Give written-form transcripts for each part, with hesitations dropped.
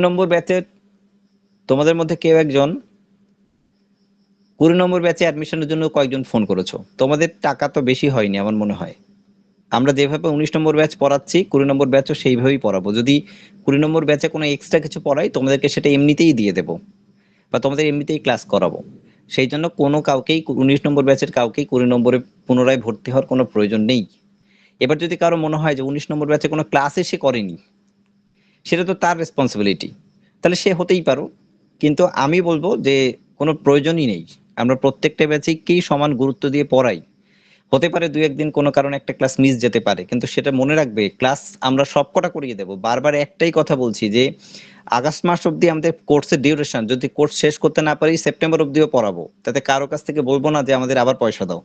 নম্বর ব্যাচের তোমাদের মধ্যে কেউ একজন 20 নম্বর ব্যাচে অ্যাডমিশনের জন্য কয়েকজন ফোন করেছো? তোমাদের টাকা তো বেশি হয়নি আমার মনে হয়। আমরা যেভাবে 19 নম্বর ব্যাচ পড়াচ্ছি 20 নম্বর ব্যাচও সেইভাবেই পড়াবো। যদি 20 নম্বর ব্যাচে কোনো এক্সট্রা কিছু পড়াই তোমাদেরকে সেটা এমনিতেই দিয়ে দেবো, বা তোমাদের এমনিতেই ক্লাস করাবো। সেই জন্য কোনো কাউকেই 19 নম্বর ব্যাচের কাউকেই 20 নম্বরে পুনরায় ভর্তি হওয়ার কোনো প্রয়োজন নেই। এবার যদি কারো মনে হয় যে 19 নম্বর ব্যাচে কোনো ক্লাসে সে করেনি, সেটা তো তার রেসপন্সিবিলিটি, তাহলে সে হতেই পারো। কিন্তু আমি বলবো যে কোনো প্রয়োজনই নেই। আমরা প্রত্যেকটা ব্যাচেই সমান গুরুত্ব দিয়ে পড়াই। হতে পারে দুই একদিন কোনো কারণে একটা ক্লাস মিস যেতে পারে, কিন্তু সেটা মনে রাখবে ক্লাস আমরা সবকটা করিয়ে দেবো। বারবার একটাই কথা বলছি যে আগস্ট মাস অব্দি আমাদের কোর্সের ডিউরেশন, যদি কোর্স শেষ করতে না পারি সেপ্টেম্বর অব্দিও পড়াবো, তাতে কারো কাছ থেকে বলবো না যে আমাদের আবার পয়সা দাও।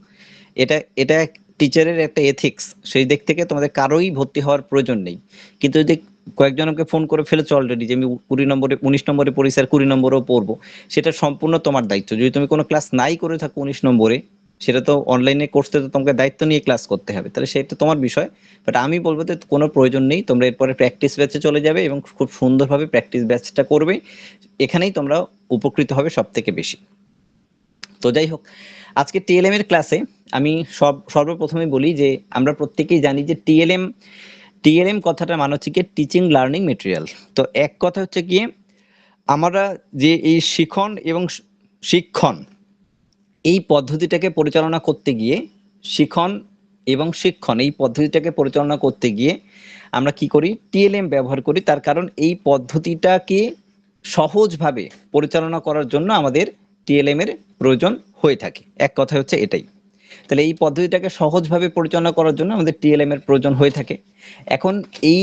এটা এটা টিচারের একটা এথিক্স, সেই দিক থেকে তোমাদের কারোই ভর্তি হওয়ার প্রয়োজন নেই। কিন্তু যদি কয়েকজনকে ফোন করে ফেলেছো অলরেডি যে আমি 20 নম্বরে 19 নম্বরে পড়ি স্যার, 20 নম্বরেও পড়বো, সেটা সম্পূর্ণ তোমার দায়িত্ব। যদি তুমি কোনো ক্লাস নাই করে থাকো 19 নম্বরে, সেটা তো অনলাইনে কোর্সে তো তোমাকে দায়িত্ব নিয়ে ক্লাস করতে হবে, তাহলে সেটা তোমার বিষয়। বাট আমি বলবো যে কোনো প্রয়োজন নেই, তোমরা এরপরে প্র্যাকটিস ব্যাচে চলে যাবে এবং খুব সুন্দরভাবে প্র্যাকটিস ব্যাচটা করবে। এখানেই তোমরা উপকৃত হবে সব থেকে বেশি। তো যাই হোক, আজকে টিএলএম এর ক্লাসে আমি সর্বপ্রথমে বলি যে আমরা প্রত্যেকেই জানি যে টিএলএম কথাটা মানে হচ্ছে গিয়ে টিচিং লার্নিং মেটেরিয়াল। তো এক কথা হচ্ছে গিয়ে আমরা যে এই শিক্ষণ এই পদ্ধতিটাকে পরিচালনা করতে গিয়ে, শিখন এবং শিক্ষণ এই পদ্ধতিটাকে পরিচালনা করতে গিয়ে আমরা কি করি? টিএলএম ব্যবহার করি। তার কারণ এই পদ্ধতিটাকে সহজভাবে পরিচালনা করার জন্য আমাদের টিএলএম এর প্রয়োজন হয়ে থাকে। এক কথা হচ্ছে এটাই। তাহলে এই পদ্ধতিটাকে সহজভাবে পরিচালনা করার জন্য আমাদের টিএলএম এর প্রয়োজন হয়ে থাকে। এখন এই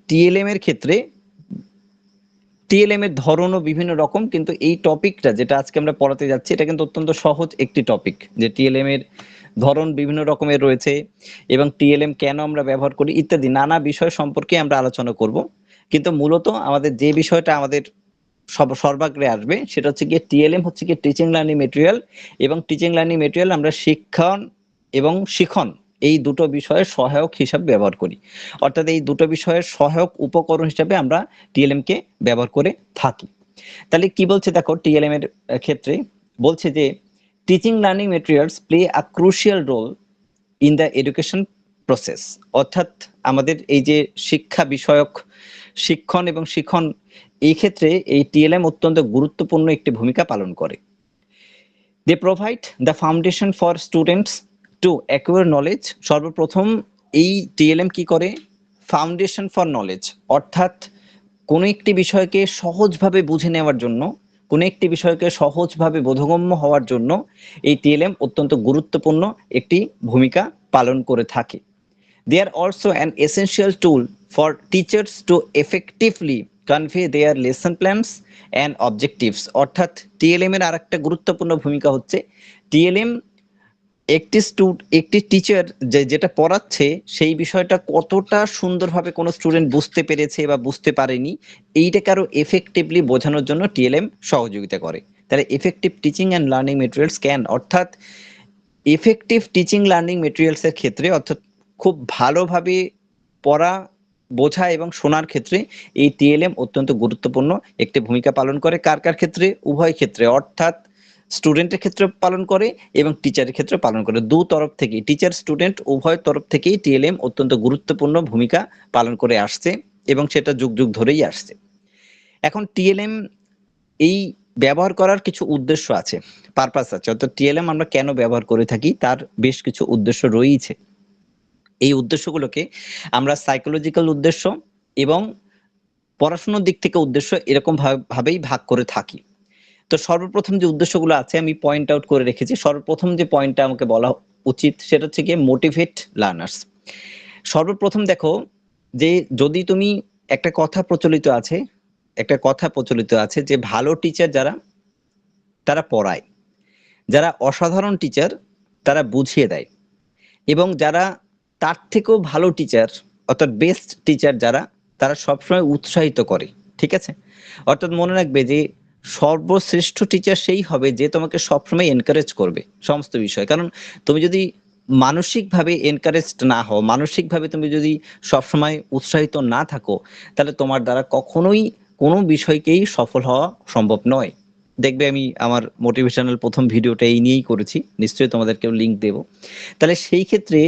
টিএলএম এর ক্ষেত্রে টিএলএম এর ধরনও বিভিন্ন রকম, কিন্তু এই টপিকটা যেটা আজকে আমরা পড়াতে যাচ্ছি এটা কিন্তু অত্যন্ত সহজ একটি টপিক, যে টিএলএম এর ধরন বিভিন্ন রকমের রয়েছে এবং টিএলএম কেন আমরা ব্যবহার করি ইত্যাদি নানা বিষয় সম্পর্কে আমরা আলোচনা করব। কিন্তু মূলত আমাদের যে বিষয়টা আমাদের সর্বাগ্রে আসবে সেটা হচ্ছে গিয়ে টিএলএম হচ্ছে গিয়ে টিচিং লার্নিং মেটেরিয়াল, এবং টিচিং লার্নিং মেটেরিয়াল আমরা শিক্ষণ এবং শিখন এই দুটো বিষয়ের সহায়ক হিসাবে ব্যবহার করি। অর্থাৎ এই দুটো বিষয়ের সহায়ক উপকরণ হিসাবে আমরা টিএলএম কে ব্যবহার করে থাকি। তাহলে কি বলছে দেখো, টিএলএম এর ক্ষেত্রে বলছে যে teaching learning materials play a crucial role in the education process. অর্থাৎ আমাদের এই যে শিক্ষা বিষয়ক শিক্ষণ এবং শিখন, এই ক্ষেত্রে এই টিএলএম অত্যন্ত গুরুত্বপূর্ণ একটি ভূমিকা পালন করে। They provide the foundation for students to acquire knowledge. সর্বপ্রথম এই টিএলএম কি করে? ফাউন্ডেশন ফর নলেজ, অর্থাৎ কোনো একটি বিষয়কে সহজভাবে বুঝে নেওয়ার জন্য, কোনো একটি বিষয়কে সহজভাবে বোধগম্য হওয়ার জন্য এই টিএলএম অত্যন্ত গুরুত্বপূর্ণ একটি ভূমিকা পালন করে থাকে। They are also an essential tool for teachers to effectively convey their lesson plans and objectives. অর্থাৎ টিএলএম এর আরেকটা গুরুত্বপূর্ণ ভূমিকা হচ্ছে টিএলএম একটি টিচার যেটা পড়াচ্ছে সেই বিষয়টা কতটা সুন্দরভাবে কোনো স্টুডেন্ট বুঝতে পেরেছে বা বুঝতে পারেনি, এইটাকে আরো এফেক্টিভলি বোঝানোর জন্য টিএলএম সহযোগিতা করে। তাহলে effective teaching and learning materials can, অর্থাৎ এফেক্টিভ টিচিং লার্নিং মেটেরিয়ালস এর ক্ষেত্রে, অর্থাৎ খুব ভালোভাবে পড়া বোঝা এবং শোনার ক্ষেত্রে এই টিএলএম অত্যন্ত গুরুত্বপূর্ণ একটি ভূমিকা পালন করে। কার কার ক্ষেত্রে? উভয় ক্ষেত্রে, অর্থাৎ স্টুডেন্টের ক্ষেত্রে পালন করে এবং টিচারের ক্ষেত্রে পালন করে। দু তরফ থেকেই, টিচার স্টুডেন্ট উভয় তরফ থেকেই টিএলএম অত্যন্ত গুরুত্বপূর্ণ ভূমিকা পালন করে আসছে এবং সেটা যুগ যুগ ধরেই আসছে। এখন টিএলএম এই ব্যবহার করার কিছু উদ্দেশ্য আছে, পারপাস আছে। অর্থাৎ টিএলএম আমরা কেন ব্যবহার করে থাকি তার বেশ কিছু উদ্দেশ্য রয়েছে। এই উদ্দেশ্যগুলোকে আমরা সাইকোলজিক্যাল উদ্দেশ্য এবং পড়াশোনার দিক থেকে উদ্দেশ্য এরকম ভাবেই ভাগ করে থাকি। তো সর্বপ্রথম যে উদ্দেশ্যগুলো আছে আমি পয়েন্ট আউট করে রেখেছি। সর্বপ্রথম যে পয়েন্টটা আমাকে বলা উচিত সেটা হচ্ছে গিয়ে মোটিভেট লার্নার্স। সর্বপ্রথম দেখো যে যদি তুমি একটা কথা প্রচলিত আছে যে ভালো টিচার যারা তারা পড়ায়, যারা অসাধারণ টিচার তারা বুঝিয়ে দেয়, এবং যারা তার থেকেও ভালো টিচার অর্থাৎ বেস্ট টিচার যারা, তারা সবসময় উৎসাহিত করে। ঠিক আছে? অর্থাৎ মনে রাখবে যে সর্বশ্রেষ্ঠ টিচার সেই হবে যে তোমাকে সবসময় এনকারেজ করবে সমস্ত বিষয়। কারণ তুমি যদি মানসিকভাবে এনকারেজড না হও, মানসিকভাবে তুমি যদি সবসময় উৎসাহিত না থাকো, তাহলে তোমার দ্বারা কখনোই কোনো বিষয়কেই সফল হওয়া সম্ভব নয়। দেখবে আমি আমার মোটিভেশনাল প্রথম ভিডিওটা এই নিয়েই করেছি, নিশ্চয়ই তোমাদেরকেও লিঙ্ক দেব। তাহলে সেই ক্ষেত্রে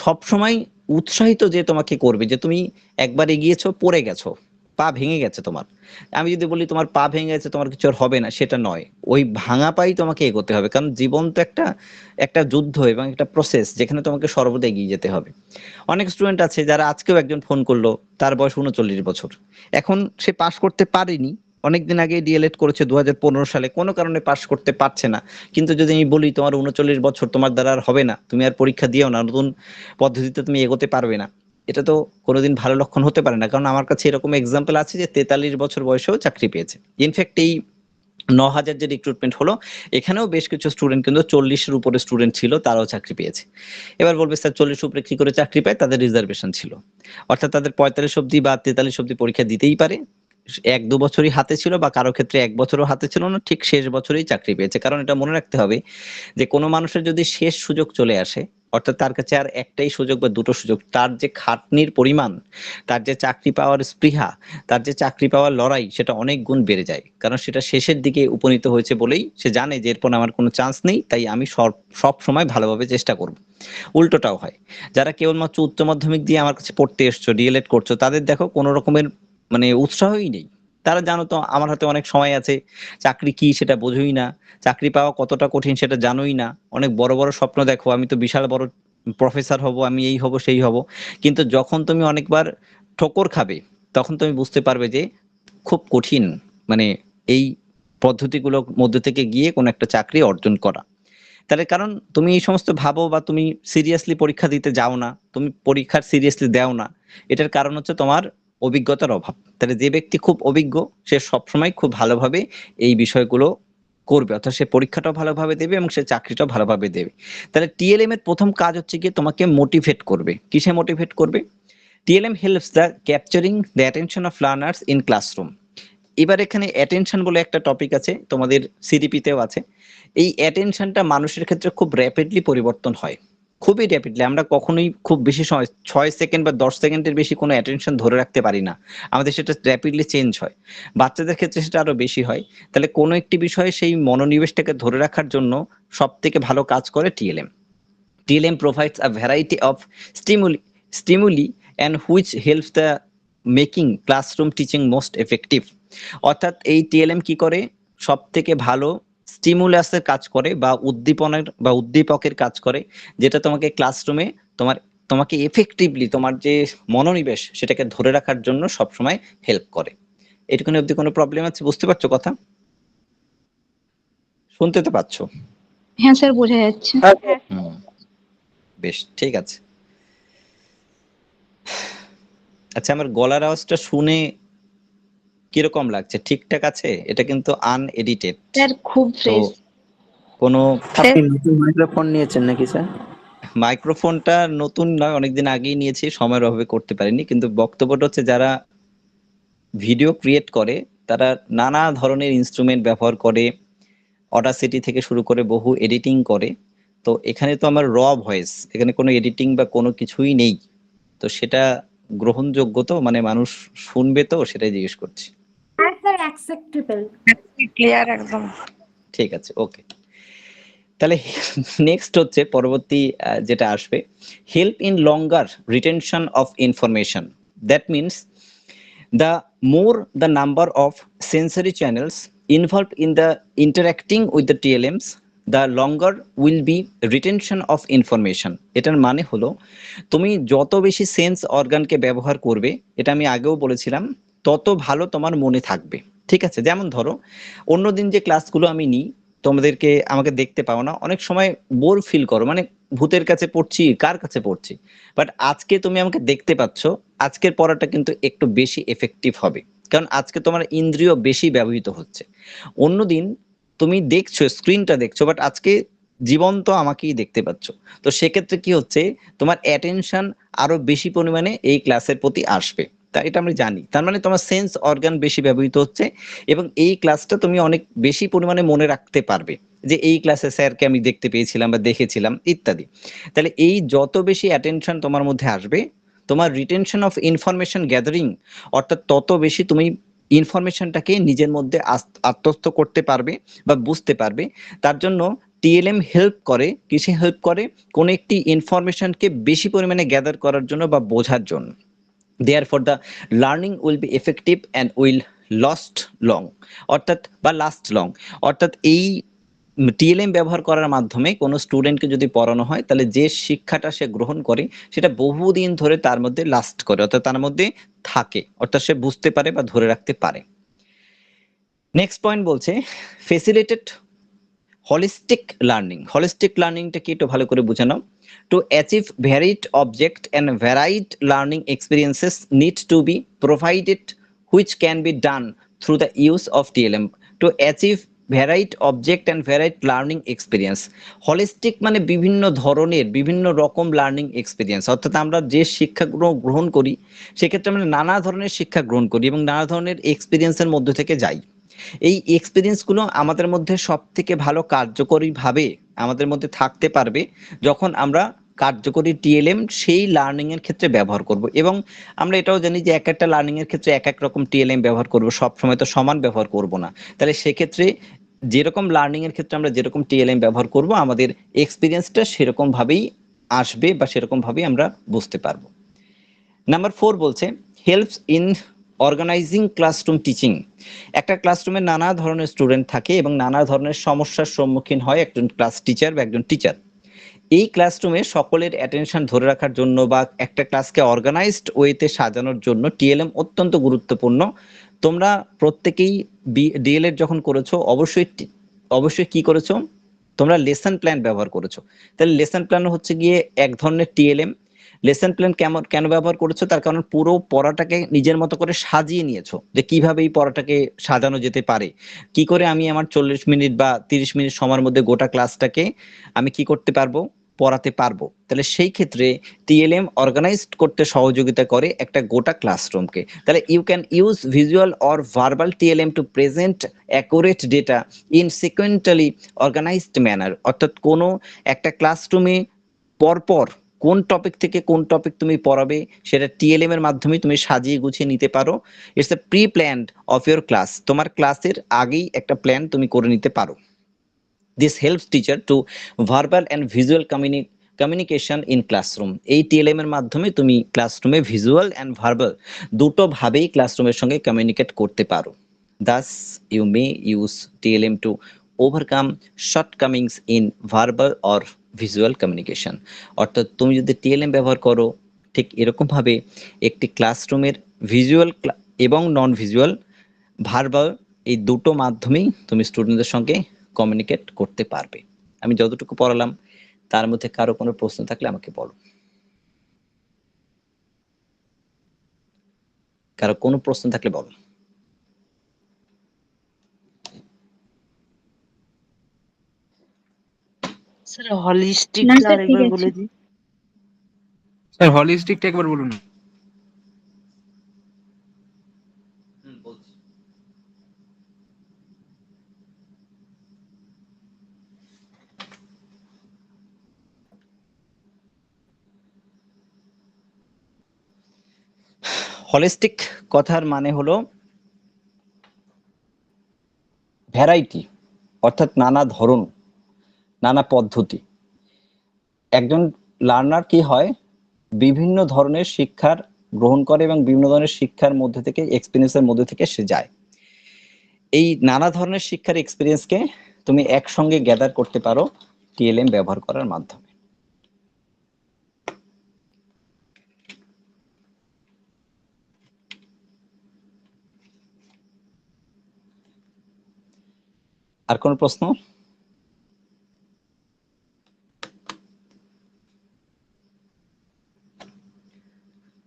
সবসময় উৎসাহিত যে তোমাকে করবে, যে তুমি একবার এগিয়েছো, পড়ে গেছো, পা ভেঙে গেছে তোমার, আমি যদি বলি তোমার পা ভেঙে গেছে তোমার কিছু আর হবে না, সেটা নয়। ওই ভাঙা পাই তোমাকে এগোতে হবে, কারণ জীবন তো একটা একটা যুদ্ধ এবং একটা প্রসেস, যেখানে তোমাকে সর্বদা এগিয়ে যেতে হবে। অনেক স্টুডেন্ট আছে যারা আজকেও একজন ফোন করলো, তার বয়স 39 বছর, এখন সে পাশ করতে পারেনি, অনেকদিন আগে ডিএলএড করেছে 2015 সালে, কোনো কারণে পাশ করতে পারছে না। কিন্তু যদি আমি বলি তোমার 39 বছর, তোমার দ্বারা আর হবে না, তুমি আর পরীক্ষা দিও না, নতুন পদ্ধতিতে তুমি এগোতে পারবে না, এটা তো কোনোদিন ভালো লক্ষণ হতে পারে না। কারণ আমার কাছে এরকম এক্সাম্পল আছে যে 43 বছর বয়সেও চাকরি পেয়েছে। ইনফ্যাক্ট এই 9,000 যে রিক্রুটমেন্ট হলো, এখানেও বেশ কিছু স্টুডেন্ট কিন্তু 40-এর উপরে স্টুডেন্ট ছিল, তারাও চাকরি পেয়েছে। এবার বলবে স্যার 40 উপরে কি করে চাকরি পায়? তাদের রিজার্ভেশন ছিল, অর্থাৎ তাদের 45 অব্দি বা 43 অব্দি পরীক্ষা দিতেই পারে, 1-2 বছরই হাতে ছিল, বা কারো ক্ষেত্রে 1 বছরও হাতে ছিল না, ঠিক শেষ বছরেই চাকরি পেয়েছে। কারণ এটা মনে রাখতে হবে যে কোনো মানুষের যদি শেষ সুযোগ চলে আসে, অর্থাৎ তার কাছে আর একটাই সুযোগ বা দুটো সুযোগ, তার যে খাটনির পরিমাণ, তার যে চাকরি পাওয়ার স্পৃহা, তার যে চাকরি পাওয়ার লড়াই, সেটা অনেক গুণ বেড়ে যায়। কারণ সেটা শেষের দিকে উপনীত হয়েছে বলেই সে জানে যে এরপর আমার কোনো চান্স নেই, তাই আমি সব সময় ভালোভাবে চেষ্টা করব। উল্টোটাও হয়, যারা কেবলমাত্র উচ্চ মাধ্যমিক দিয়ে আমার কাছে পড়তে এসছো, ডিএলএড করছো, তাদের দেখো কোনো রকমের মানে উৎসাহই নেই। তারা জানো তো আমার হাতে অনেক সময় আছে, চাকরি কি সেটা বোঝোই না, চাকরি পাওয়া কতটা কঠিন সেটা জানোই না, অনেক বড় বড় স্বপ্ন দেখো, আমি তো বিশাল বড় প্রফেসর হব, আমি এই হব সেই হব। কিন্তু যখন তুমি অনেকবার ঠোকর খাবে, তখন তুমি বুঝতে পারবে যে খুব কঠিন, মানে এই পদ্ধতিগুলোর মধ্যে থেকে গিয়ে কোনো একটা চাকরি অর্জন করা। তাহলে কারণ তুমি এই সমস্ত ভাবো বা তুমি সিরিয়াসলি পরীক্ষা দিতে যাও না, তুমি পরীক্ষার সিরিয়াসলি দেও না, এটার কারণ হচ্ছে তোমার অভিজ্ঞতার অভাব। তাহলে যে ব্যক্তি খুব অভিজ্ঞ, সে সবসময় খুব ভালোভাবে এই বিষয়গুলো করবে, অর্থাৎ সে পরীক্ষাটাও ভালোভাবে দেবে এবং সে চাকরিটাও ভালোভাবে দেবে। তাহলে টিএলএম এর প্রথম কাজ হচ্ছে গিয়ে তোমাকে মোটিভেট করবে। কিসে মোটিভেট করবে? TLM helps the capturing the attention of learners in classroom. এবার এখানে অ্যাটেনশন বলে একটা টপিক আছে, তোমাদের সিডিপিতেও আছে। এই অ্যাটেনশনটা মানুষের ক্ষেত্রে খুব র্যাপিডলি পরিবর্তন হয়, খুবই র্যাপিডলি। আমরা কখনোই খুব বেশি সময় 6 সেকেন্ড বা 10 সেকেন্ডের বেশি কোনো অ্যাটেনশন ধরে রাখতে পারি না, আমাদের সেটা র্যাপিডলি চেঞ্জ হয়। বাচ্চাদের ক্ষেত্রে সেটা আরো বেশি হয়। তাহলে কোনো একটি বিষয়ে সেই মনোনিবেশটাকে ধরে রাখার জন্য সব থেকে ভালো কাজ করে TLM. TLM provides a variety of stimuli and which helps the making classroom teaching most effective. অর্থাৎ এই টিএলএম কি করে? সব থেকে ভালো স্টিমুলাসের কাজ করে বা উদ্দীপনের বা উদ্দীপকের কাজ করে, যেটা তোমাকে ক্লাসরুমে তোমাকে এফেক্টিভলি তোমার যে মনোনিবেশ সেটাকে ধরে রাখার জন্য সবসময় হেল্প করে। এটুকুনি অব্দি কোনো প্রবলেম আছে? বুঝতে পারছো কথা? শুনতে তো পাচ্ছ? হ্যাঁ স্যার, বোঝা যাচ্ছে। হুম, বেশ, ঠিক আছে। আচ্ছা, আমার গলার আওয়াজটা শুনে কিরকম লাগছে? ঠিকঠাক আছে? এটা কিন্তু আনএডিটেড, স্যার খুব তো ফ্রেশ। কোনো আপনি নতুন মাইক্রোফোন নিয়েছেন নাকি স্যার? মাইক্রোফোনটা নতুন নয়, অনেকদিন আগেই নিয়েছি, সময়ের অভাবে করতে পারিনি। কিন্তু বক্তব্যটা হচ্ছে যারা ভিডিও ক্রিয়েট করে তারা নানা ধরনের ইনস্ট্রুমেন্ট ব্যবহার করে, অডাসিটি থেকে শুরু করে বহু এডিটিং করে। তো এখানে তো আমার র ভয়েস, এখানে কোনো এডিটিং বা কোনো কিছুই নেই, তো সেটা গ্রহণযোগ্য তো, মানে মানুষ শুনবে তো, সেটাই জিজ্ঞেস করছি। হ্যাঁ স্যার, অ্যাকসেপ্টেবল। ক্লিয়ার একদম। ঠিক আছে, ওকে। তাহলে নেক্সট হচ্ছে পরবর্তী যেটা আসবে, help in longer retention of information. That means the more the number of sensory channels involved in the interacting with the TLMs, the longer will be retention of information. এটার মানে হলো তুমি যত বেশি সেন্স অর্গানকে ব্যবহার করবে, এটা আমি আগেও বলেছিলাম, তত ভালো তোমার মনে থাকবে। ঠিক আছে? যেমন ধরো অন্যদিন যে ক্লাসগুলো আমি নিই, তোমাদেরকে আমাকে দেখতে পাও না, অনেক সময় বোর ফিল করো, মানে ভূতের কাছে পড়ছি, কার কাছে পড়ছি। বাট আজকে তুমি আমাকে দেখতে পাচ্ছ, আজকের পড়াটা কিন্তু একটু বেশি এফেক্টিভ হবে, কারণ আজকে তোমার ইন্দ্রিয় বেশি ব্যবহৃত হচ্ছে। অন্যদিন তুমি দেখছো, স্ক্রিনটা দেখছো, বাট আজকে জীবন্ত আমাকেই দেখতে পাচ্ছ। তো সেক্ষেত্রে কি হচ্ছে, তোমার অ্যাটেনশন আরো বেশি পরিমাণে এই ক্লাসের প্রতি আসবে। তা এটা আমরা জানি, তার মানে তোমার সেন্স অর্গান বেশি ব্যবহৃত হচ্ছে, এবং এই ক্লাসটা তুমি অনেক বেশি পরিমাণে মনে রাখতে পারবে, যে এই ক্লাসে স্যারকে আমি দেখতে পেয়েছিলাম বা দেখেছিলাম ইত্যাদি। তাহলে এই যত বেশি অ্যাটেনশন তোমার মধ্যে আসবে, তোমার রিটেনশন অফ ইনফরমেশন গ্যাদারিং, অর্থাৎ তত বেশি তুমি ইনফরমেশনটাকে নিজের মধ্যে আত্মস্থ করতে পারবে বা বুঝতে পারবে। তার জন্য টিএলএম হেল্প করে, কিসে হেল্প করে? কোন একটি ইনফরমেশনকে বেশি পরিমাণে গ্যাদার করার জন্য বা বোঝার জন্য। Therefore, the learning will be effective and will last long, অর্থাৎ বা লাস্ট লং। অর্থাৎ এই টিএলএম ব্যবহার করার মাধ্যমে কোনো স্টুডেন্টকে যদি পড়ানো হয়, তাহলে যে শিক্ষাটা সে গ্রহণ করে সেটা বহুদিন ধরে তার মধ্যে লাস্ট করে, অর্থাৎ তার মধ্যে থাকে, অর্থাৎ সে বুঝতে পারে বা ধরে রাখতে পারে। নেক্সট পয়েন্ট বলছে facilitated holistic learning. Holistic learning টা কি একটু ভালো করে বুঝে নাও। To achieve varied object and varied learning experiences need to be provided, which can be done through the use of TLM. To achieve varied object and varied learning experience. Holistic মানে বিভিন্ন ধরনের বিভিন্ন রকম লার্নিং এক্সপিরিয়েন্স, অর্থাৎ আমরা যে শিক্ষা গ্রহণ করি সেক্ষেত্রে আমরা নানা ধরনের শিক্ষা গ্রহণ করি এবং নানা ধরনের এক্সপিরিয়েন্সের মধ্যে থেকে যাই। এই এক্সপিরিয়েন্সগুলো আমাদের মধ্যে সবথেকে ভালো কার্যকরীভাবে আমাদের মধ্যে থাকতে পারবে যখন আমরা কার্যকরী টিএলএম সেই লার্নিং এর ক্ষেত্রে ব্যবহার করব। এবং আমরা এটাও জানি যে এক একটা লার্নিং এর ক্ষেত্রে এক এক রকম টিএলএম ব্যবহার করব, সব সময় তো সমান ব্যবহার করব না। তাহলে সেক্ষেত্রে যেরকম লার্নিং এর ক্ষেত্রে আমরা যেরকম টিএলএম ব্যবহার করব, আমাদের এক্সপিরিয়েন্সটা সেরকম ভাবেই আসবে বা সেরকম ভাবেই আমরা বুঝতে পারবো। নাম্বার 4 বলছে helps in organizing classroom teaching. একটা ক্লাসরুমে নানা ধরনের স্টুডেন্ট থাকে এবং নানা ধরনের সমস্যার সম্মুখীন হয় একজন ক্লাস টিচার বা একজন টিচার। এই ক্লাসরুমে সকলের অ্যাটেনশন ধরে রাখার জন্য বা একটা ক্লাসকে অর্গানাইজড ওয়েতে সাজানোর জন্য টিএলএম অত্যন্ত গুরুত্বপূর্ণ। তোমরা প্রত্যেকেই ডিএলএড যখন করেছো অবশ্যই কি করেছো? তোমরা লেসন প্ল্যান ব্যবহার করেছো। তাহলে লেসন প্ল্যান হচ্ছে গিয়ে এক ধরনের টিএলএম। লেসন প্ল্যান কেন ব্যবহার করেছো? তার কারণ পুরো পড়াটাকে নিজের মতো করে সাজিয়ে নিয়েছো, যে কিভাবে এই পড়াটাকে সাজানো যেতে পারে, কি করে আমি আমার 40 মিনিট বা 30 মিনিট সময়ের মধ্যে গোটা ক্লাসটাকে আমি কি করতে পারবো, পড়াতে পারবো। তাহলে সেই ক্ষেত্রে টিএলএম অর্গানাইজড করতে সহযোগিতা করে একটা গোটা ক্লাসরুমকে। তাহলে you can use visual or verbal TLM to present accurate data in sequentially organized manner. অর্থাৎ কোনো একটা ক্লাসরুমে পরপর কোন টপিক থেকে কোন টপিক তুমি পড়াবে সেটা টিএলএম এর মাধ্যমে তুমি সাজিয়ে গুছিয়ে নিতে পারো। It's a pre planned of your class. তোমার ক্লাসের আগেই একটা প্ল্যান তুমি করে নিতে পারো। This helps teacher to verbal and visual communication in classroom. এই টিএলএম এর মাধ্যমে তুমি ক্লাসরুমে ভিজুয়াল এন্ড ভার্বাল দুটো ভাবেই ক্লাসরুমের সঙ্গে কমিউনিকেট করতে পারো। Thus you may use TLM to overcome shortcomings in verbal or visual communication. অর্থাৎ তুমি যদি টিএলএম ব্যবহার করো ঠিক এরকম ভাবে একটি ক্লাসরুমের ভিজুয়াল এবং নন ভিজুয়াল ভার্বাল এই দুটো মাধ্যমেই তুমি স্টুডেন্টদের সঙ্গে কমিউনিকেট করতে পারবে। আমি যতটুকু পড়ালাম তার মধ্যে কারো কোনো প্রশ্ন থাকলে আমাকে বলো। কারো কোনো প্রশ্ন থাকলে বলো। স্যার হলিস্টিক না স্যার, ঠিক আরেকবার আছে। বলে দিন। স্যার হলিস্টিকটা একবার বলুন না। হলিস্টিক কথার মানে হলো ভ্যারাইটি, অর্থাৎ নানা ধরন, নানা পদ্ধতি। একজন লার্নার কি হয়, বিভিন্ন ধরনের শিক্ষার গ্রহণ করে এবং বিভিন্ন ধরনের শিক্ষার মধ্যে থেকে এক্সপিরিয়েন্সের মধ্যে থেকে সে যায়। এই নানা ধরনের শিক্ষার এক্সপিরিয়েন্সকে তুমি একসঙ্গে গ্যাদার করতে পারো টিএলএম ব্যবহার করার মাধ্যমে। আর কোন প্রশ্ন?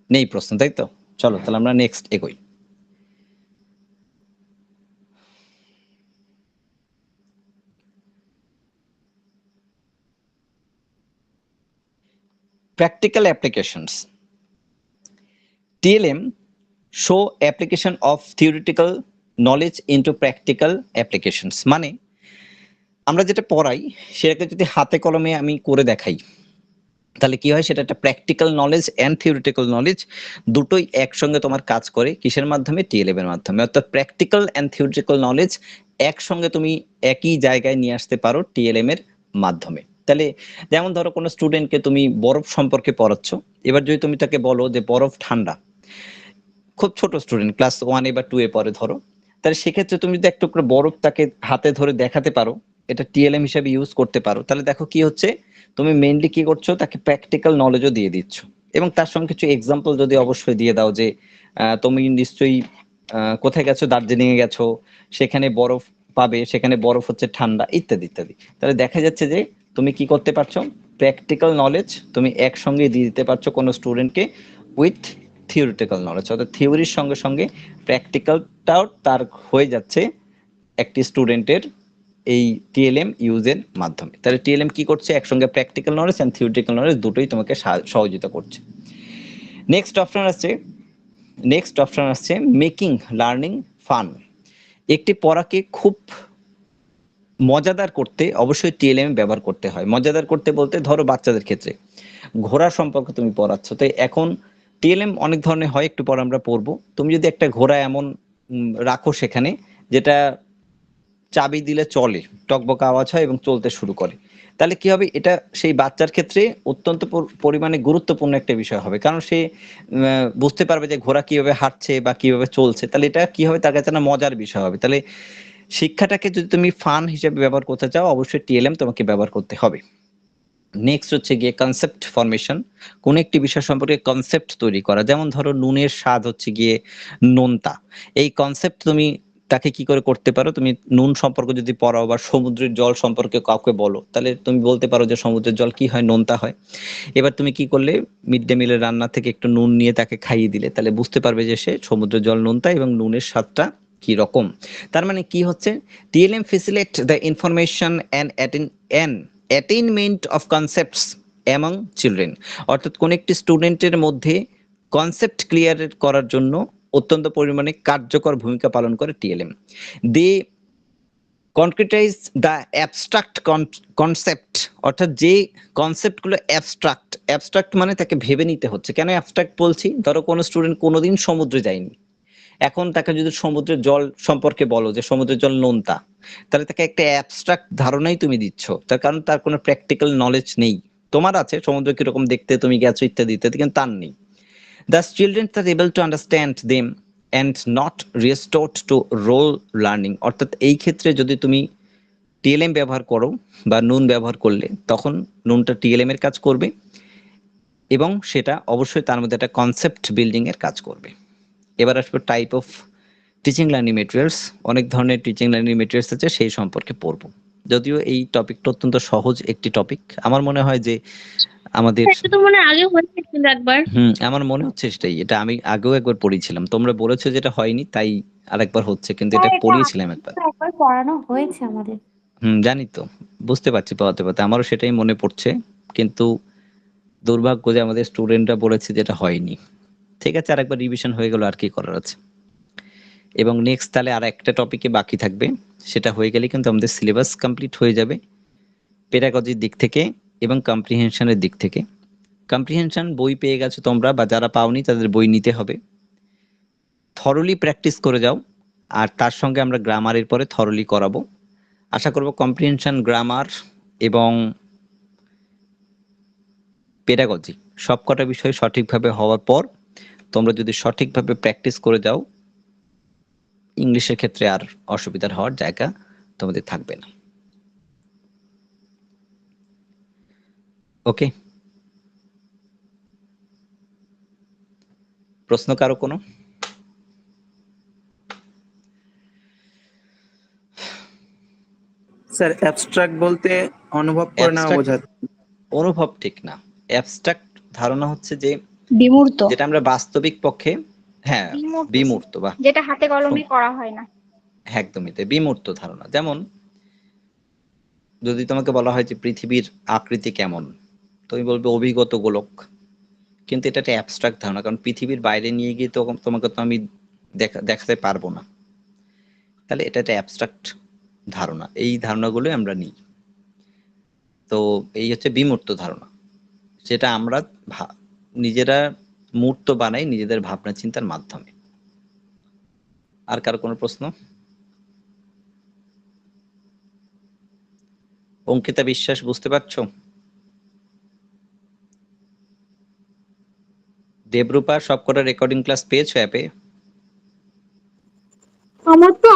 নেই প্রশ্ন, তাই তো? চলো তাহলে আমরা নেক্সট এগোই। Practical applications. TLM show application of theoretical knowledge into practical applications. মানে আমরা যেটা পড়াই সেটাকে যদি হাতে কলমে আমি করে দেখাই, তাহলে কি হয়, সেটা একটা practical knowledge and theoretical knowledge দুটোই একসঙ্গে তোমার কাজ করে কিসের মাধ্যমে, টিএলএম এর মাধ্যমে। অর্থাৎ প্র্যাকটিক্যাল অ্যান্ড থিওরিটিক্যাল নলেজ একসঙ্গে তুমি একই জায়গায় নিয়ে আসতে পারো টিএলএম এর মাধ্যমে। তাহলে যেমন ধরো কোনো স্টুডেন্টকে তুমি বরফ সম্পর্কে পড়াচ্ছ, এবার যদি তুমি তাকে বলো যে বরফ ঠান্ডা, খুব ছোট স্টুডেন্ট ক্লাস 1 বা 2 পড়ে ধরো, তাহলে সেক্ষেত্রে তুমি যদি একটু করে বরফ তাকে হাতে ধরে দেখাতে পারো, এটা টিএলএম হিসেবে ইউজ করতে পারো, তাহলে দেখো কি হচ্ছে, তুমি মেইনলি কি করছো, তাকে প্র্যাকটিক্যাল নলেজও দিয়ে দিচ্ছ এবং তার সঙ্গে কিছু এক্সাম্পল যদি অবশ্যই দিয়ে দাও যে তুমি নিশ্চয়ই কোথায় গেছো, দার্জিলিং এ গেছো, সেখানে বরফ পাবে, সেখানে বরফ হচ্ছে ঠান্ডা, ইত্যাদি ইত্যাদি। তাহলে দেখা যাচ্ছে যে তুমি কি করতে পারছো, প্র্যাকটিক্যাল নলেজ তুমি একসঙ্গে দিয়ে দিতে পারছো কোনো স্টুডেন্টকে উইথ থিওরিটিক্যাল নলেজ, অর্থাৎ থিওরির সঙ্গে সঙ্গে প্র্যাকটিক্যালটাও তার হয়ে যাচ্ছে একটি স্টুডেন্টের এই টিএলএম ইউজের মাধ্যমে। তাহলে টিএলএম কি করছে, একসঙ্গে practical knowledge and theoretical knowledge দুটোই তোমাকে সহযোগিতা করছে। নেক্সট অপশন আসছে মেকিং লার্নিং ফান। একটি পড়াকে খুব মজাদার করতে অবশ্যই টিএলএম ব্যবহার করতে হয়। মজাদার করতে বলতে ধরো বাচ্চাদের ক্ষেত্রে ঘোড়া সম্পর্কে তুমি পড়াচ্ছ, তো এখন টিএলএম অনেক ধরনের হয়, একটু পর আমরা পড়বো। তুমি যদি একটা ঘোড়া এমন রাখো সেখানে, যেটা চাবি দিলে চলে, টকবক আওয়াজ হয় এবং চলতে শুরু করে, তাহলে কি হবে, এটা সেই বাচ্চার ক্ষেত্রে অত্যন্ত পরিমাণে গুরুত্বপূর্ণ একটা বিষয় হবে, কারণ সে বুঝতে পারবে যে ঘোড়া কিভাবে হাঁটছে বা কিভাবে চলছে, তাহলে এটা কি হবে, তার কাছে একটা মজার বিষয় হবে। তাহলে শিক্ষাটাকে যদি তুমি ফান হিসেবে ব্যবহার করতে চাও, অবশ্যই টিএলএম তোমাকে ব্যবহার করতে হবে। নেক্সট হচ্ছে গিয়ে কনসেপ্ট ফরমেশন। কোন একটি বিষয় সম্পর্কে কনসেপ্ট তৈরি করা, যেমন ধরো নুনের স্বাদ হচ্ছে গিয়ে নোনতা, এই কনসেপ্ট তুমি তাকে কি করে করতে পারো, তুমি নুন সম্পর্কে যদি পড়াও বা সমুদ্রের জল সম্পর্কে কাউকে বলো, তাহলে তুমি বলতে পারো যে সমুদ্রের জল কি হয়, নোনতা হয়। এবার তুমি কি করলে, মিড ডে মিলের রান্না থেকে একটু নুন নিয়ে তাকে খাইয়ে দিলে, তাহলে বুঝতে পারবে যে সে সমুদ্রের জল নোনতা এবং নুনের স্বাদটা কি রকম। তার মানে কি হচ্ছে, TLM facilitate the information and attainment of concepts among children. অর্থাৎ কোন একটি স্টুডেন্টের মধ্যে কনসেপ্ট ক্লিয়ার করার জন্য অত্যন্ত পরিমাণে কার্যকর ভূমিকা পালন করে TLM. They concretize the abstract concept, অর্থাৎ যে কনসেপ্টগুলো অ্যাবস্ট্রাক্ট মানে তাকে ভেবে নিতে হচ্ছে। কেন অ্যাবস্ট্রাক্ট বলছি, ধরো কোনো স্টুডেন্ট কোনোদিন সমুদ্রে যায়নি, এখন তাকে যদি সমুদ্রের জল সম্পর্কে বলো যে সমুদ্রের জল নোনতা, তাহলে তাকে একটা অ্যাবস্ট্রাক্ট ধারণাই তুমি দিচ্ছ, তার কারণ তার কোনো প্র্যাকটিক্যাল নলেজ নেই। তোমার আছে সমুদ্র কিরকম দেখতে, তুমি গেছো ইত্যাদি ইত্যাদি, কিন্তু তার নেই। Thus, children are able to understand them and not resort to role learning. অর্থাৎ এই ক্ষেত্রে যদি তুমি টিএলএম ব্যবহার করো বা নুন ব্যবহার করলে, তখন নুনটা টিএলএম এর কাজ করবে এবং সেটা অবশ্যই তার মধ্যে একটা কনসেপ্ট বিল্ডিং এর কাজ করবে। এবার আসবে type of teaching learning materials. অনেক ধরনের টিচিং লার্নিং মেটেরিয়ালস আছে, সেই সম্পর্কে পড়বো। যদিও এই টপিকটা অত্যন্ত সহজ একটি টপিক, আমার মনে হয় যে আমাদের এটা তো মনে হয় আগে হয়েছিল একবার। আমার মনে হচ্ছে সেটাই, এটা আমি আগেও একবার পড়িয়েছিলাম, তোমরা বলেছো যেটা হয়নি তাই আরেকবার হচ্ছে, কিন্তু এটা হ্যাঁ, এটা পড়িয়েছিলাম একবার। একবার পড়ানো হয়েছে আমাদের। জানি তো, বুঝতে পারছি পড়াতে পড়াতে আমারও সেটাই মনে পড়ছে, কিন্তু দুর্ভাগ্য যে আমাদের স্টুডেন্টরা বলেছে যেটা হয়নি। ঠিক আছে, আরেকবার রিভিশন হয়ে গেল, আর কি করার আছে। এবং নেক্সট তাহলে আর একটা টপিকে বাকি থাকবে, সেটা হয়ে গেলে কিন্তু আমাদের সিলেবাস কমপ্লিট হয়ে যাবে পেডাগজির দিক থেকে এবং কম্প্রিহেনশনের দিক থেকে। কম্প্রিহেনশন বই পেয়ে গেছো তোমরা, বা যারা পাওনি তাদের বই নিতে হবে, থরলি প্র্যাকটিস করে যাও, আর তার সঙ্গে আমরা গ্রামারের পরে থরলি করাবো। আশা করব কম্প্রিহেনশন, গ্রামার এবং পেডাগজি সবকটা বিষয় সঠিকভাবে হওয়ার পর তোমরা যদি সঠিকভাবে প্র্যাকটিস করে যাও, ইংলিশের ক্ষেত্রে আর অসুবিধার হওয়ার জায়গা তোমাদের থাকবে না। ওকে, প্রশ্ন কারো কোনো? স্যার অ্যাবস্ট্রাক্ট বলতে অনুভব করে না Abstract বোঝাচ্ছে। অনুভব ঠিক না, অ্যাবস্ট্রাক্ট ধারণা হচ্ছে যে বিমূর্ত। যেটা আমরা বাস্তবিক পক্ষে, হ্যাঁ বিমূর্ত, বিমূর্ত, বা যেটা হাতে কলমে করা হয় না। একদমই তাই, বিমূর্ত ধারণা। যেমন যদি তোমাকে বলা হয় যে পৃথিবীর আকৃতি কেমন, তুমি বলবে অভিগত গোলক, কিন্তু এটা একটা অ্যাবস্ট্রাক্ট ধারণা, কারণ পৃথিবীর বাইরে নিয়ে গিয়ে তো তোমাকে তো আমি দেখাতে পারবো না, তাহলে এটা একটা অ্যাবস্ট্রাক্ট ধারণা। এই ধারণাগুলো আমরা নিই, তো এই হচ্ছে বিমূর্ত ধারণা। যেটা আমরা নিজেরা মূর্ত বানাই নিজেদের ভাবনা চিন্তার মাধ্যমে। আর কার কোনো প্রশ্ন? অঙ্কিতা বিশ্বাস, বুঝতে পারছো? দেবরূপা, সবকটা রেকর্ডিং ক্লাস পেয়েছো অ্যাপে?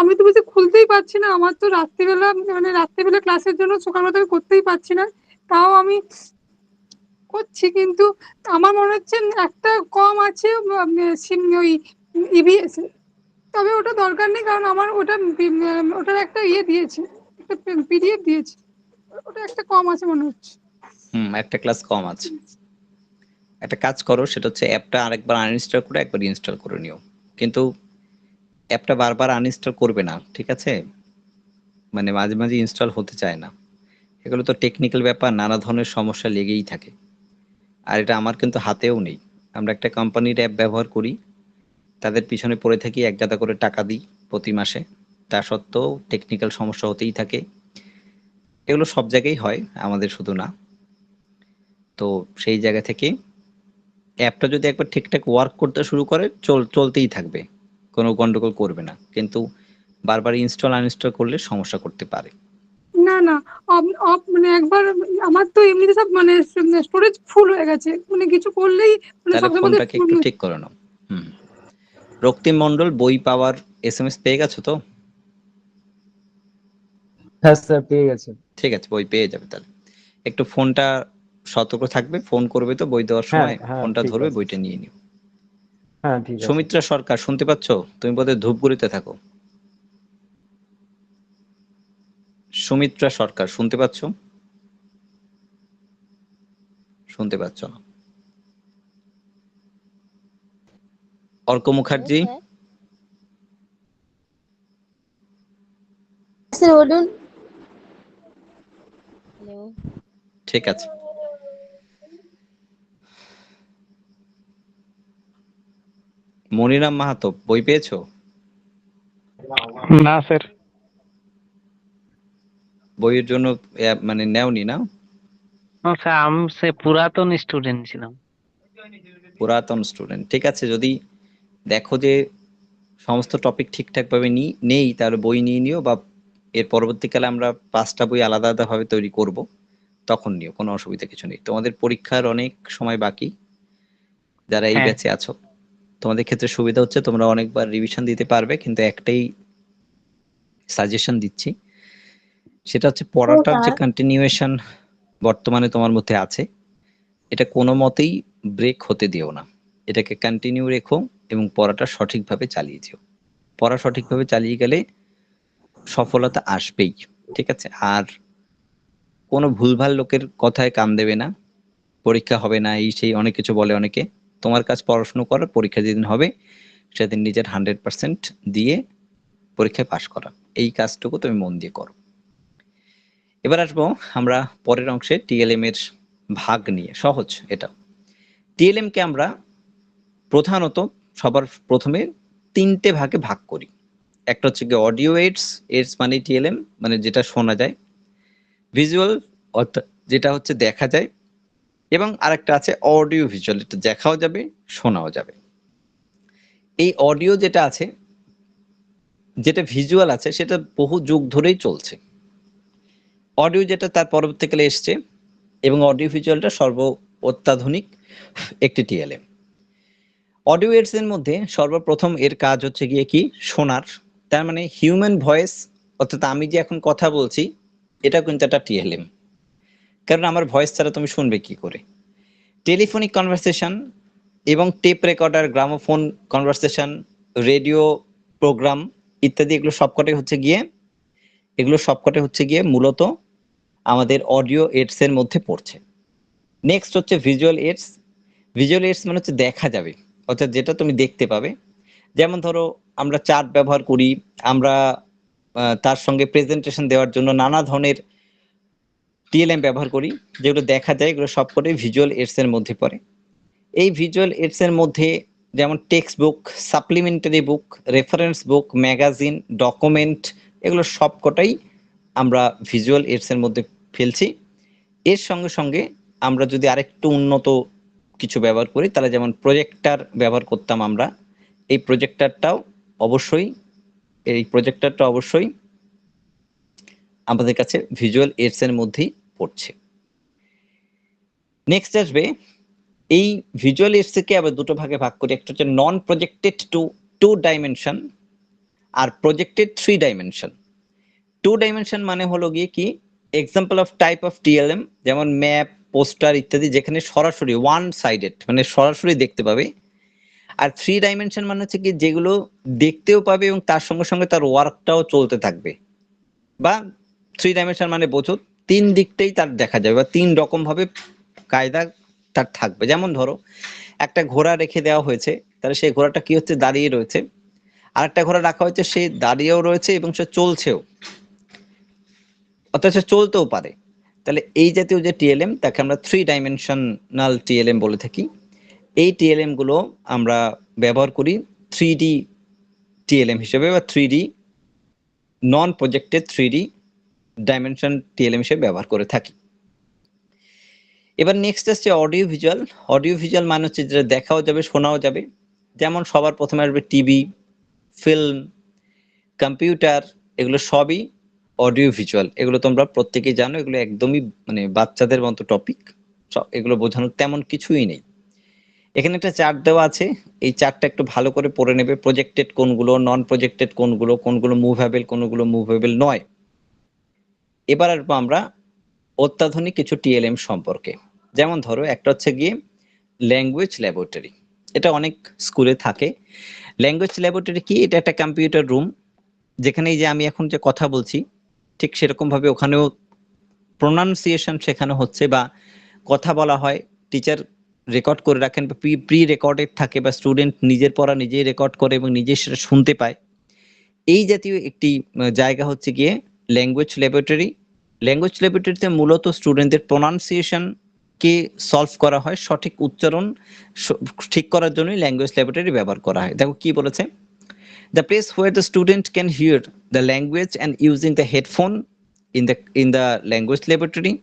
আমি তো বলছি খুলতেই পারছি না। আমার তো রাত্রিবেলা ক্লাসের জন্য সকালবেলা আমি করতেই পারছি না। তাও আমি করছি, কিন্তু আমার মনে হচ্ছে একটা কম আছে ওই ইভিএস। তবে ওটা দরকার নেই, কারণ আমার ওটার একটা দিয়েছে, একটা পিডিএফ দিয়েছে, ওটা একটা কম আছে মনে হচ্ছে। একটা ক্লাস কম আছে। একটা কাজ করো, সেটা হচ্ছে অ্যাপটা আরেকবার আনইনস্টল করে একবার ইনস্টল করে নিও। কিন্তু অ্যাপটা বারবার আনইনস্টল করবে না, ঠিক আছে? মানে মাঝে মাঝে ইনস্টল হতে চায় না। এগুলো তো টেকনিক্যাল ব্যাপার, নানা ধরনের সমস্যা লেগেই থাকে। আর এটা আমার কিন্তু হাতেও নেই। আমরা একটা কোম্পানির অ্যাপ ব্যবহার করি, তাদের পিছনে পড়ে থাকি, এক গাদা করে টাকা দিই প্রতি মাসে। তা সত্ত্বেও টেকনিক্যাল সমস্যা হতেই থাকে। এগুলো সব জায়গায় হয়, আমাদের শুধু না। তো সেই জায়গা থেকে অ্যাপটা যদি একবার ঠিকঠাক ওয়ার্ক করতে শুরু করে চলতেই থাকবে, কোনো গন্ডগোল করবে না। কিন্তু বারবার ইনস্টল আনইনস্টল করলে সমস্যা করতে পারে। না না, একবার আমার তো এমনিতে সব স্টোরেজ ফুল হয়ে গেছে, কিছু করলেই তাহলে সবসময় ফোনটাকে একটু ঠিক করে নাও। রক্তিম মন্ডল, বই পাওয়ার এসএমএস পেয়ে গেছো তো? হ্যাঁ স্যার, পেয়ে গেছে। ঠিক আছে, বই পেয়ে যাবে। তাহলে একটু ফোনটা সতর্ক থাকবে, ফোন করবে তো বই দেওয়ার হ্যাঁ সময় হ্যাঁ, ফোনটা ঠিক ধরবে, আছে। বইটা নিয়ে নিও। হ্যাঁ ঠিক আছে। সুমিত্রা সরকার, শুনতে পাচ্ছ? তুমি বোধহয় ধূপগুড়িতে থাকো। সুমিত্রা সরকার, শুনতে পাচ্ছ? শুনতে পাচ্ছ না। অর্ক মুখার্জি, স্যার বলুন। হ্যালো। ঠিক আছে। মনিরাম মাহাতো, বই পেয়েছো? না স্যার। বইয়ের জন্য মানে নেওনি না? স্যার আমি সে পুরাতন স্টুডেন্ট ছিলাম। পুরাতন স্টুডেন্ট, ঠিক আছে। যদি দেখো যে সমস্ত টপিক ঠিকঠাক ভাবে নেই, তাহলে বই নিয়ে নিও, বা এর পরবর্তীকালে আমরা 5টা বই আলাদা আলাদা ভাবে তৈরি করব, তখন নিও, কোনো অসুবিধা কিছু নেই। তোমাদের পরীক্ষার অনেক সময় বাকি, যারা এই ব্যাচে আছো। তোমাদের ক্ষেত্রে সুবিধা হচ্ছে তোমরা অনেকবার রিভিশন দিতে পারবে, কিন্তু একটাই সাজেশন দিচ্ছি, সেটা হচ্ছে পড়াটার যে কন্টিনিউয়েশন বর্তমানে তোমার মধ্যে আছে, এটা কোনো মতেই ব্রেক হতে দিও না। এটাকে কন্টিনিউ রেখো এবং পড়াটা সঠিকভাবে চালিয়ে যেও। পড়া সঠিকভাবে চালিয়ে গেলে সফলতা আসবেই, ঠিক আছে? আর কোনো ভুলভাল লোকের কথায় কান দেবে না। পরীক্ষা হবে না, এই সেই অনেক কিছু বলে অনেকে। তোমার কাজ পড়াশোনা করার, পরীক্ষা যেদিন হবে সেদিন নিজের 100% দিয়ে পরীক্ষায় পাশ করা। এই কাজটুকু তুমি মন দিয়ে করো। এবার আসবো আমরা পরের অংশে, টিএলএম এর ভাগ নিয়ে। সহজ এটা। টিএলএম কে আমরা প্রধানত সবার প্রথমে 3টে ভাগে ভাগ করি। একটা হচ্ছে গিয়ে অডিও এইডস, এইডস মানে টিএলএম, মানে যেটা শোনা যায়। ভিজুয়াল, অর্থাৎ যেটা হচ্ছে দেখা যায়। এবং আরেকটা আছে অডিও ভিজুয়াল, এটা দেখাও যাবে শোনাও যাবে। এই অডিও যেটা আছে, যেটা ভিজুয়াল আছে, সেটা বহু যুগ ধরেই চলছে। অডিও যেটা তার পরবর্তীকালে এসছে, এবং অডিও ভিজুয়ালটা অত্যাধুনিক একটি টিএলএম। অডিও এইডস এর মধ্যে সর্বপ্রথম এর কাজ হচ্ছে গিয়ে কি, শোনার। তার মানে হিউম্যান ভয়েস, অর্থাৎ আমি যে এখন কথা বলছি, এটা কিন্তু একটা টিএলএম। কারণ আমার ভয়েস ছাড়া তুমি শুনবে কি করে? টেলিফোনিক কনভারসেশন এবং tape recorder, gramophone conversation, radio programme ইত্যাদি, এগুলো সবকটাই হচ্ছে গিয়ে মূলত আমাদের অডিও এইডস এর মধ্যে পড়ছে। নেক্সট হচ্ছে ভিজুয়াল এইডস। ভিজুয়াল এইডস মানে হচ্ছে দেখা যাবে, অর্থাৎ যেটা তুমি দেখতে পাবে। যেমন ধরো আমরা চার্ট ব্যবহার করি, আমরা তার সঙ্গে প্রেজেন্টেশন দেওয়ার জন্য নানা ধরনের টিএলএম ব্যবহার করি, যেগুলো দেখা যায়, এগুলো সবকটাই ভিজুয়াল এইডস এর মধ্যে পড়ে। এই ভিজুয়াল এইডস এর মধ্যে যেমন টেক্সট বুক, সাপ্লিমেন্টারি বুক, রেফারেন্স বুক, ম্যাগাজিন, ডকুমেন্ট, এগুলো সবকটাই আমরা ভিজুয়াল এইডস এর মধ্যে ফেলছি। এর সঙ্গে সঙ্গে আমরা যদি আরেকটু উন্নত কিছু ব্যবহার করি, তাহলে যেমন প্রজেক্টর ব্যবহার করতাম আমরা, এই প্রজেক্টরটা অবশ্যই আমাদের কাছে ভিজুয়াল এইডস এর মধ্যেই পড়ছে। নেক্সট আসবে, এই ভিজুয়াল এইডস কে আবার দুটো ভাগে ভাগ করি, একটা হচ্ছে নন প্রজেক্টেড টু 2 ডাইমেনশন আর প্রজেক্টেড 3 ডাইমেনশন। 2 ডাইমেনশন মানে হলো গিয়ে কি, example of type of TLM, যেমন ম্যাপ, পোস্টার ইত্যাদি, যেখানে সরাসরি ওয়ান সাইডেড মানে সরাসরি দেখতে পাবে। আর 3 ডাইমেনশন মানে হচ্ছে কি, যেগুলো দেখতেও পাবে এবং তার সঙ্গে সঙ্গে তার ওয়ার্কটাও চলতে থাকবে। বা 3 ডাইমেনশন মানে বোঝো 3 দিকটাই তার দেখা যাবে বা 3 রকম ভাবে কায়দা তার থাকবে। যেমন ধরো একটা ঘোড়া রেখে দেওয়া হয়েছে, তাহলে সেই ঘোড়াটা কি হচ্ছে, দাঁড়িয়ে রয়েছে। আর একটা ঘোড়া রাখা হয়েছে, সে দাঁড়িয়েও রয়েছে এবং সে চলছেও, অর্থাৎ সে চলতেও পারে। তাহলে এই জাতীয় যে টিএলএম, তাকে আমরা 3 ডাইমেনশনাল টিএলএম বলে থাকি। এই টিএলএম গুলো আমরা ব্যবহার করি 3D টিএলএম হিসেবে বা 3D নন প্রজেক্টেড 3D ডাইমেনশন টিএলএম হিসেবে ব্যবহার করে থাকি। এবার নেক্সট আসছে অডিও ভিজুয়াল। অডিও ভিজুয়াল মানে হচ্ছে যেটা দেখাও যাবে, শোনাও যাবে। যেমন সবার প্রথমে আসবে টিভি, ফিল্ম, কম্পিউটার, এগুলো সবই অডিও ভিজুয়াল। এগুলো তোমরা প্রত্যেকেই জানো, এগুলো একদমই মানে বাচ্চাদের মতো টপিক, এগুলো বোঝানোর তেমন কিছুই নেই। এখানে একটা চার্ট দেওয়া আছে, এই চার্টটা একটু ভালো করে পড়ে নেবে। প্রজেক্টেড কোনগুলো, নন প্রজেক্টেড কোনগুলো, কোনগুলো মুভেবল, কোনগুলো মুভেবল নয়। এবার আসবো আমরা অত্যাধুনিক কিছু টিএলএম সম্পর্কে। যেমন ধরো একটা হচ্ছে গিয়ে ল্যাঙ্গুয়েজ ল্যাবরেটরি, এটা অনেক স্কুলে থাকে। ল্যাঙ্গুয়েজ ল্যাবরেটরি কি, এটা একটা কম্পিউটার রুম, যেখানে এই যে আমি এখন যে কথা বলছি ঠিক সেরকম ভাবে ওখানেও প্রোনাউন্সিয়েশন শেখানো হচ্ছে বা কথা বলা হয়। টিচার রেকর্ড করে রাখেন বা প্রি রেকর্ডেড থাকে, বা স্টুডেন্ট নিজের পড়া নিজেই রেকর্ড করে এবং নিজে সেটা শুনতে পায়। এই জাতীয় একটি জায়গা হচ্ছে গিয়ে ল্যাঙ্গুয়েজ ল্যাবরেটরি। ল্যাঙ্গুয়েজ ল্যাবরেটরিতে মূলত স্টুডেন্টদের প্রোনাউন্সিয়েশন কে সলভ করা হয়, সঠিক উচ্চারণ ঠিক করার জন্যই ল্যাঙ্গুয়েজ ল্যাবরেটরি ব্যবহার করা হয়। দেখো কি বলেছে, the place where the student can hear the language and using the headphone in the language laboratory.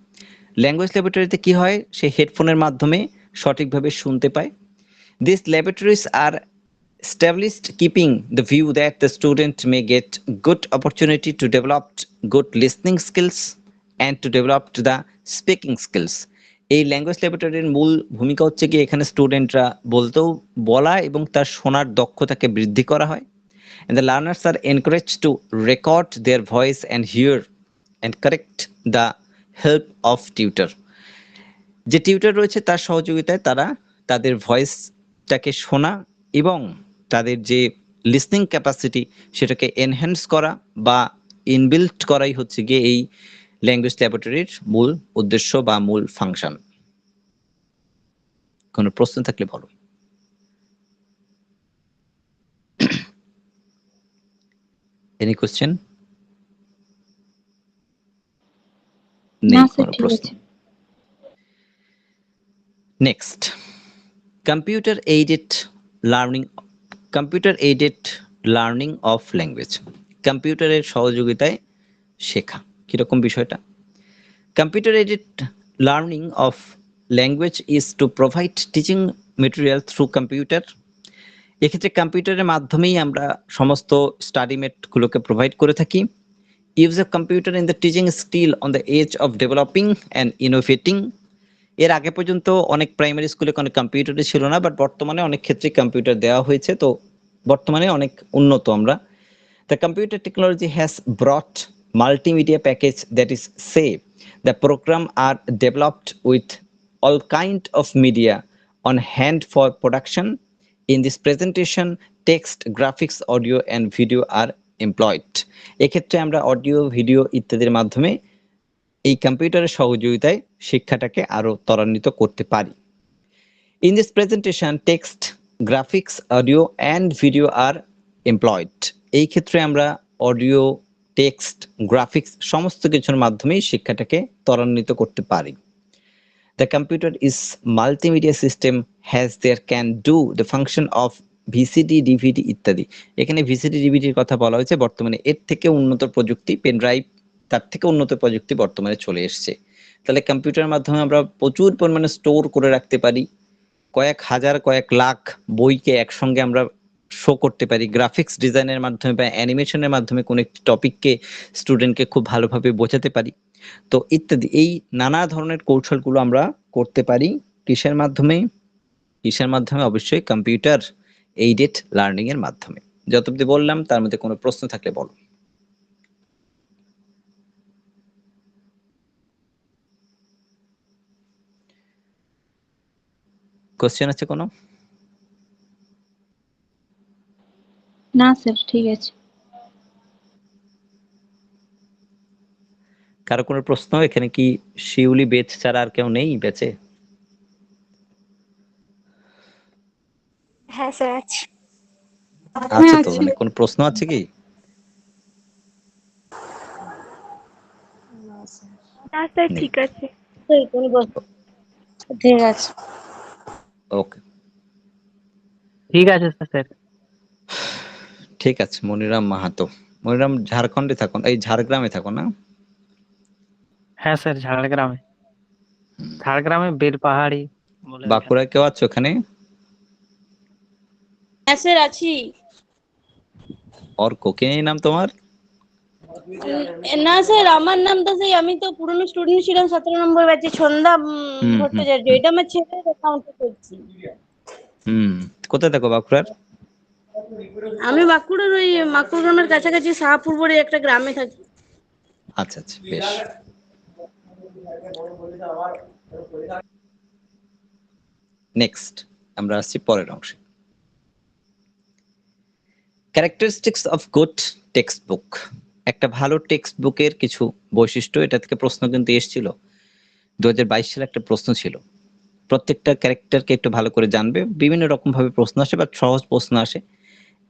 Language ল্যাবরেটরিতে কি হয়, সে হেডফোনের মাধ্যমে সঠিকভাবে শুনতে পায়। These laboratories are established keeping the view that the student may get good opportunity to develop good listening skills and to develop the speaking skills. এই language ল্যাবরেটরির মূল ভূমিকা হচ্ছে কি, এখানে স্টুডেন্টরা বলা এবং তার শোনার দক্ষতাকে বৃদ্ধি করা হয়। And the learners are encouraged to record their voice and hear and correct the help of tutor. যে টিউটর রয়েছে তার সহযোগিতায় তারা তাদের ভয়েসটাকে শোনা এবং তাদের যে লিসনিং ক্যাপাসিটি সেটাকে এনহ্যান্স করা বা ইনবিল্ট করাই হচ্ছে গিয়ে এই ল্যাঙ্গুয়েজ ল্যাবরেটরির মূল উদ্দেশ্য বা মূল ফাংশন। কোনো প্রশ্ন থাকলে বলো। Any question? না স্যার, ঠিক আছে। Next, computer aided learning of language. কম্পিউটারের সহযোগিতায় শেখা কিরকম বিষয়টা? Computer aided learning of language is to provide teaching material through computer. এক্ষেত্রে কম্পিউটারের মাধ্যমেই আমরা সমস্ত স্টাডি মেটগুলোকে প্রোভাইড করে থাকি। Use of computer in the teaching is still on the edge of developing and innovating. এর আগে পর্যন্ত অনেক প্রাইমারি স্কুলে কোনো কম্পিউটারই ছিল না, বাট বর্তমানে অনেক ক্ষেত্রে কম্পিউটার দেওয়া হয়েছে, তো বর্তমানে অনেক উন্নত আমরা। The computer technology has brought multimedia package, that is say the program are developed with all kind of media on hand for production. In this presentation, text, graphics, audio and video are employed. এক্ষেত্রে আমরা audio, video ইত্যাদির মাধ্যমে এই কম্পিউটারের সহযোগিতায় শিক্ষাটাকে আরো ত্বরান্বিত করতে পারি। In this presentation, text, graphics, audio and video are employed. এই ক্ষেত্রে আমরা অডিও, টেক্সট, গ্রাফিক্স সমস্ত কিছুর মাধ্যমেই শিক্ষাটাকে ত্বরান্বিত করতে পারি। The computer is multimedia system has there can do the function of VCD, DVD ইত্যাদি। এখানে VCD, DVD এর কথা বলা হয়েছে। বর্তমানে এর থেকে উন্নত প্রযুক্তি, পেন ড্রাইভ, তার থেকে উন্নত প্রযুক্তি বর্তমানে চলে এসেছে। তাহলে কম্পিউটারের মাধ্যমে আমরা প্রচুর পরিমাণে স্টোর করে রাখতে পারি, কয়েক হাজার কয়েক লাখ বইকে একসঙ্গে আমরা শো করতে পারি, গ্রাফিক্স ডিজাইনের মাধ্যমে বা অ্যানিমেশনের মাধ্যমে কোনো একটি টপিককে স্টুডেন্টকে খুব ভালোভাবে বোঝাতে পারি। তো ইত্যাদি এই নানা ধরনের কৌশলগুলো আমরা করতে পারি কিসের মাধ্যমে? কিসের মাধ্যমে? অবশ্যই কম্পিউটার এইডেড লার্নিং এর মাধ্যমে। যত অব্দি বললাম তার মধ্যে কোনো প্রশ্ন থাকলে বলো। কোশ্চেন আছে কোনো? না স্যার ঠিক আছে। কারো কোনো প্রশ্ন? এখানে কি শিউলি বেচ ছাড়া আর কেউ নেই বেচে? হ্যাঁ স্যার আছে। আছে তো, আছে। মানে কোন প্রশ্ন আছে কি? না স্যার নেই। ঠিক আছে। ঠিক আছে। ওকে, ঠিক আছে স্যার। ঠিক আছে। মনিরাম মাহাতো, মনিরাম ঝাড়খণ্ডে থাকো, এই ঝাড়গ্রামে থাকো না? হ্যাঁ স্যার, ঝাড়গ্রামে বেলপাহাড়ি বলে ওইখানে। বাঁকুড়ায় কেউ আছো ওখানে? হ্যাঁ স্যার আছি। অর্ক, কে নাম তোমার? না স্যার, আমার নামটা সেই, আমি তো পুরনো স্টুডেন্ট ছিলাম 17 নম্বর ব্যাচে, সন্ধ্যা ভট্টাচার্য। এটা আমার ছেলের অ্যাকাউন্টে করছি। কোথায় থাকো বাঁকুড়ার? আমি বাঁকুড়ার ওই মাকুড় গ্রামের কাছাকাছি শাহপুর বলে একটা গ্রামে থাকি। আচ্ছা আচ্ছা, বেশ। নেক্সট আমরা আসছি পরের অংশে। Characteristics of good text book. একটা ভালো টেক্সট বুকের কিছু বৈশিষ্ট্য, এটা থেকে প্রশ্ন কিন্তু এসেছিল 2022 সালে, একটা প্রশ্ন ছিল। প্রত্যেকটা ক্যারেক্টারকে একটু ভালো করে জানবে, বিভিন্ন রকম ভাবে প্রশ্ন আসে বা সহজ প্রশ্ন আসে,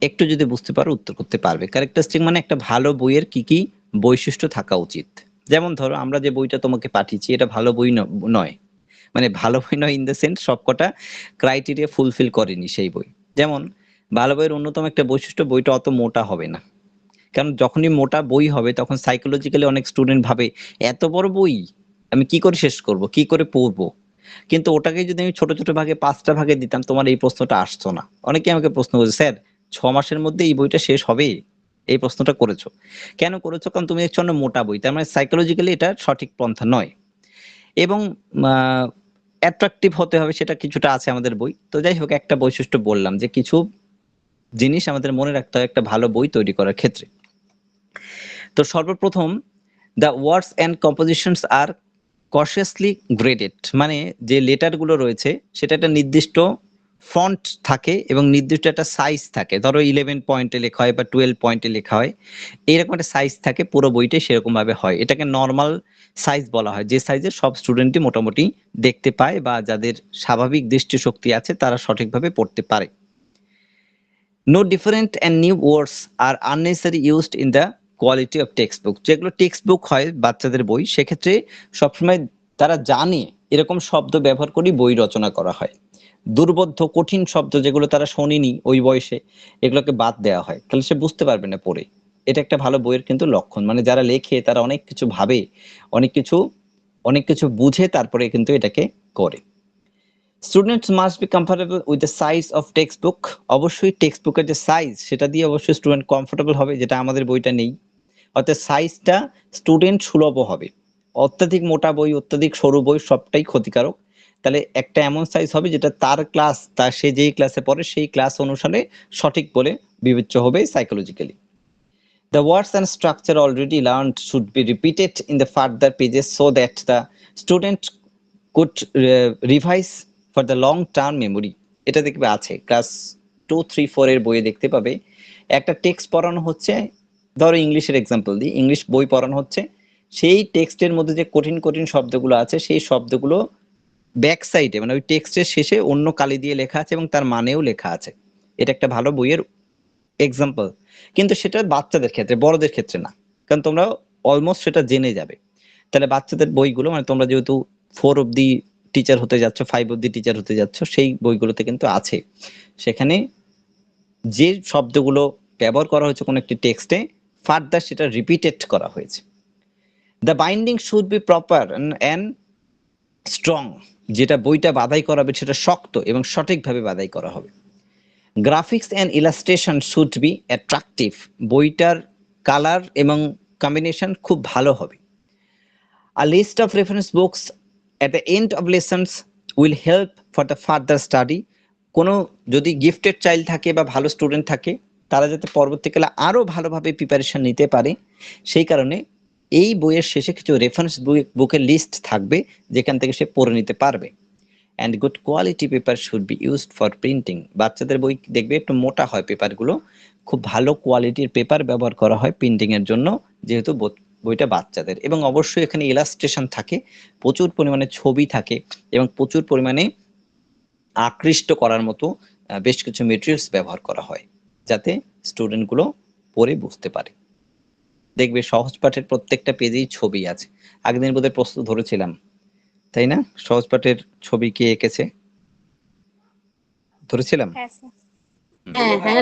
একটু যদি বুঝতে পারো উত্তর করতে পারবে। ক্যারেক্টারিস্টিক মানে একটা ভালো বইয়ের কি কি বৈশিষ্ট্য থাকা উচিত। যেমন ধরো আমরা যে বইটা তোমাকে পাঠিয়েছি এটা ভালো বই নয়, মানে ভালো বই নয় ইন দ্য সেন্স সবকটা ক্রাইটেরিয়া ফুলফিল করেনি সেই বই। যেমন ভালো বইয়ের অন্যতম একটা বৈশিষ্ট্য, বইটা অত মোটা হবে না। কারণ যখনই মোটা বই হবে তখন সাইকোলজিক্যালি অনেক স্টুডেন্ট ভাবে এত বড় বই আমি কি করে শেষ করব, কি করে পড়বো। কিন্তু ওটাকে যদি আমি ছোট ছোট ভাগে 5টা ভাগে দিতাম, তোমার এই প্রশ্নটা আসতো না। অনেকে আমাকে প্রশ্ন করছে, স্যার 6 মাসের মধ্যে এই বইটা শেষ হবে? এই প্রশ্নটা করেছো কেন করেছো? কারণ তুমি দেখছো না মোটা বই, তার মানে সাইকোলজিক্যালি এটা সঠিক পন্থা নয়। এবং অ্যাট্রাকটিভ হতে হবে, সেটা কিছুটা আছে আমাদের বই। তো যাই হোক, একটা বৈশিষ্ট্য বললাম যে কিছু জিনিস আমাদের মনে রাখতে হয় একটা ভালো বই তৈরি করার ক্ষেত্রে। তো সর্বপ্রথম the words and compositions are cautiously graded, মানে যে লেটার গুলো রয়েছে সেটা একটা নির্দিষ্ট ফন্ট থাকে এবং নির্দিষ্ট একটা সাইজ থাকে। ধরো 11 পয়েন্টে লেখা হয় বা 12 পয়েন্টে লেখা হয়, এইরকম একটা সাইজ থাকে, পুরো বইটাই সেরকম ভাবে হয়। এটাকে নর্মাল সাইজ বলা হয়, যে সাইজে সব স্টুডেন্টই মোটামুটি দেখতে পায় বা যাদের স্বাভাবিক দৃষ্টিশক্তি আছে তারা সঠিকভাবে পড়তে পারে। No different and new words are unnecessary used in the quality of text book. যেগুলো টেক্সট বুক হয় বাচ্চাদের বই, সেক্ষেত্রে সবসময় তারা জানে এরকম শব্দ ব্যবহার করে বই রচনা করা হয়। দুর্বোধ্য কঠিন শব্দ যেগুলো তারা শোনেনি ওই বয়সে, এগুলোকে বাদ দেওয়া হয়, তাহলে সে বুঝতে পারবে না পড়ে। এটা একটা ভালো বইয়ের কিন্তু লক্ষণ, মানে যারা লেখে তারা অনেক কিছু ভাবে, অনেক কিছু বুঝে তারপরে কিন্তু এটাকে করে। Students must be comfortable with the size of text বুক। অবশ্যই টেক্সট বুকের যে সাইজ সেটা দিয়ে অবশ্যই স্টুডেন্ট কমফোর্টেবল হবে, যেটা আমাদের বইটা নেই। অর্থাৎ সাইজটা স্টুডেন্ট সুলভ হবে। অত্যাধিক মোটা বই, অত্যাধিক সরু বই সবটাই ক্ষতিকারক। তাহলে একটা এমন সাইজ হবে যেটা তার ক্লাস, তার সে যেই ক্লাসে পড়ে সেই ক্লাস অনুসারে সঠিক বলে বিবেচ্য হবে psychologically. The words and structure already learned should be repeated in the further pages so that the student could revise for the long term memory. এটা দেখবে আছে ক্লাস 2, 3, 4 এর বইয়ে দেখতে পাবে, একটা টেক্সট পড়ানো হচ্ছে, ধরো ইংলিশের এক্সাম্পল দিই, ইংলিশ বই পড়ানো হচ্ছে, সেই টেক্সটের মধ্যে যে কঠিন কঠিন শব্দগুলো আছে সেই শব্দগুলো ব্যাক সাইডে মানে ওই টেক্সটের শেষে অন্য কালি দিয়ে লেখা আছে এবং তার মানেও লেখা আছে। এটা একটা ভালো বইয়ের এক্সাম্পল। কিন্তু সেটা বাচ্চাদের ক্ষেত্রে, বড়দের ক্ষেত্রে না, কারণ তোমরা অলমোস্ট সেটা জেনে যাবে। তাহলে বাচ্চাদের বইগুলো, মানে তোমরা যেহেতু 4 অব্দি টিচার হতে যাচ্ছ, 5 অব্দি টিচার হতে যাচ্ছ, সেই বইগুলোতে কিন্তু আছে, সেখানে যে শব্দগুলো ব্যবহার করা হয়েছে কোনো একটি টেক্সটে ফার্দার সেটা রিপিটেড করা হয়েছে। The binding should be proper and strong, যেটা বইটা বাঁধাই করাবে সেটা শক্ত এবং সঠিকভাবে বাঁধাই করা হবে। Graphics and illustration should be attractive, বইটার কালার এবং কম্বিনেশন খুব ভালো হবে। A list of reference books at the end of lessons will help for the further study. কোনো যদি গিফটেড চাইল্ড থাকে বা ভালো স্টুডেন্ট থাকে, তারা যাতে পরবর্তীকালে আরো ভালোভাবে প্রিপারেশন নিতে পারে, সেই কারণে এই বইয়ের শেষে কিছু রেফারেন্স বুকের লিস্ট থাকবে যেখান থেকে সে পড়ে নিতে পারবে। And good quality paper should be used for printing. বাচ্চাদের বই দেখবে একটু মোটা হয় পেপারগুলো, খুব ভালো কোয়ালিটির পেপার ব্যবহার করা হয় প্রিন্টিং এর জন্য, যেহেতু বইটা বাচ্চাদের। এবং অবশ্যই এখানে ইলাস্ট্রেশন থাকে, প্রচুর পরিমাণে ছবি থাকে এবং প্রচুর পরিমাণে আকৃষ্ট করার মতো বেশ কিছু মেটেরিয়ালস ব্যবহার করা হয়, যাতে স্টুডেন্টগুলো পড়ে বুঝতে পারে। দেখবে সহজ পাঠের প্রত্যেকটা পেজেই ছবি আছে। আগের দিন বোধহয় প্রশ্ন ধরেছিলাম, তাই না? সহজ পাঠের ছবি কে এঁকেছে ধরেছিলাম। হ্যাঁ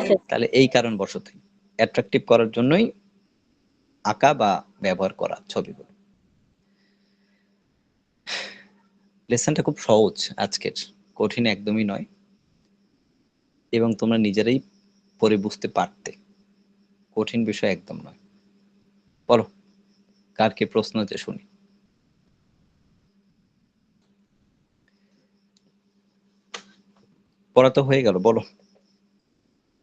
স্যার। তাহলে এই কারণবশতই অ্যাট্রাকটিভ করার জন্যই আঁকা বা ব্যবহার করা ছবিগুলো। লেসনটা খুব সহজ আজকের, কঠিন একদমই নয়, এবং তোমরা নিজেরাই পড়ে বুঝতে পারতে, কঠিন বিষয় একদম নয়। বলো কার কি প্রশ্ন আছে শুনি। পড়া তো হয়ে গেল, বলো।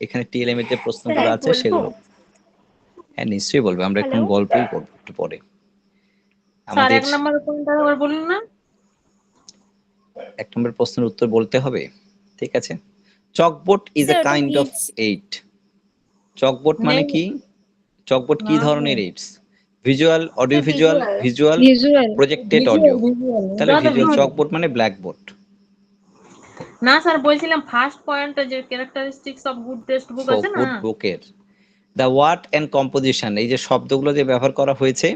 এখানে টিএলএম এর যে প্রশ্নগুলো আছে সেগুলো। হ্যাঁ নিশ্চয়ই বলবে, আমরা এখন গল্পই করবো একটু পরে। স্যার এক নম্বর কোনটা আবার বলুন না। এক নম্বর প্রশ্নের উত্তর বলতে হবে, ঠিক আছে। Chalkboard is a kind of aid. Chalkboard মানে কি? চকবোর্ড কি ধরনের AIDS? Visual, audio visual, visual, projected audio. তাহলে ভিজুয়াল চকবোর্ড মানে ব্ল্যাকবোর্ড। না স্যার বলছিলাম ফার্স্ট পয়েন্টটা যে characteristics of good text book আছে না, গুড বুকের দ্য ওয়ার্ড এন্ড কম্পোজিশন, এই যে শব্দগুলো যে ব্যবহার করা হয়েছে,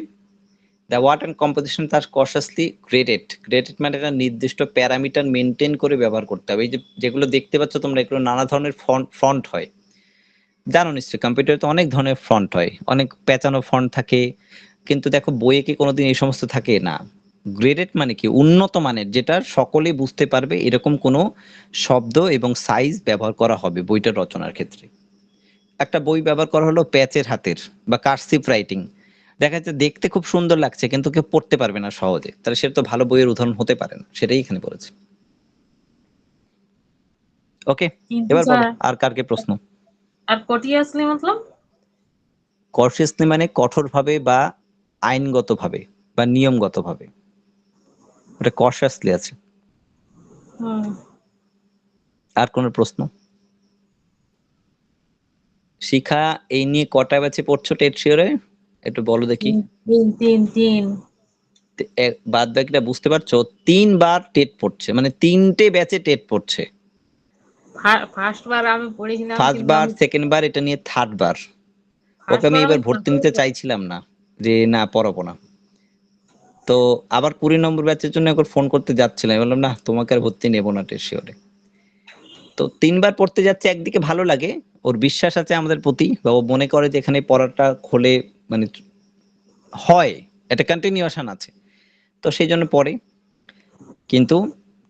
দ্য ওয়ার্ড এন্ড কম্পোজিশন তার কনশাসলি গ্রেডেড। গ্রেডেড মানে একটা নির্দিষ্ট প্যারামিটার মেনটেন করে ব্যবহার করতে হবে। এই যে যেগুলো দেখতে পাচ্ছ তোমরা, এগুলো নানা ধরনের ফন্ট হয়, জানো নিশ্চয়ই। কম্পিউটারে তো অনেক ধরনের ফন্ট হয়, অনেক পেঁচানো ফন্ট থাকে, কিন্তু দেখো বইয়ে কি কোনোদিন এই সমস্ত থাকে না। গ্রেডেড মানে কি? উন্নত মানের, যেটা সকলে বুঝতে পারবে এরকম কোনো শব্দ এবং সাইজ ব্যবহার করা হবে বইটার রচনার ক্ষেত্রে। একটা বই ব্যবহার করা হলো প্যাচের হাতের বা কার্সিভ রাইটিং, দেখা যাচ্ছে দেখতে খুব সুন্দর লাগছে কিন্তু কেউ পড়তে পারবে না সহজে, তাহলে সেটা তো ভালো বইয়ের উদাহরণ হতে পারে না, সেটাই এখানে বলেছে। ওকে, এবার বলো আর কার কি প্রশ্ন। আর কটিয়াসলি মতলব? কর্সিয়াসলি মানে কঠোরভাবে বা আইনগতভাবে বা নিয়মগতভাবে, ওটা কর্সিয়াসলি আছে। আর কোন প্রশ্ন? শিখা এই নিয়ে কটা ব্যাচে পড়ছো টেট শিওরে একটু বলো দেখি। তিন। বাদ বাকিটা বুঝতে পারছো? 3 বার টেট পড়ছে, মানে 3টে ব্যাচে টেট পড়ছে। ফার্স্ট বার আমি পড়েছিলাম, ফার্স্ট বার, সেকেন্ড বার, এটা নিয়ে থার্ড বার। ওকে আমি এবার ভর্তি নিতে চাইছিলাম না, যে না পড়াবো না, তো আবার 20 নম্বর ব্যাচের জন্য একবার ফোন করতে যাচ্ছিলাম, বললাম না তোমাকে আর ভর্তি নেবো না টেট শিওরে। তো 3 বার পড়তে যাচ্ছে, একদিকে ভালো লাগে, ওর বিশ্বাস আছে আমাদের প্রতি, বা ও মনে করে যে এখানে পড়াটা খোলে মানে হয়, এটা কন্টিনিউশন আছে, তো সেই জন্য পড়ে। কিন্তু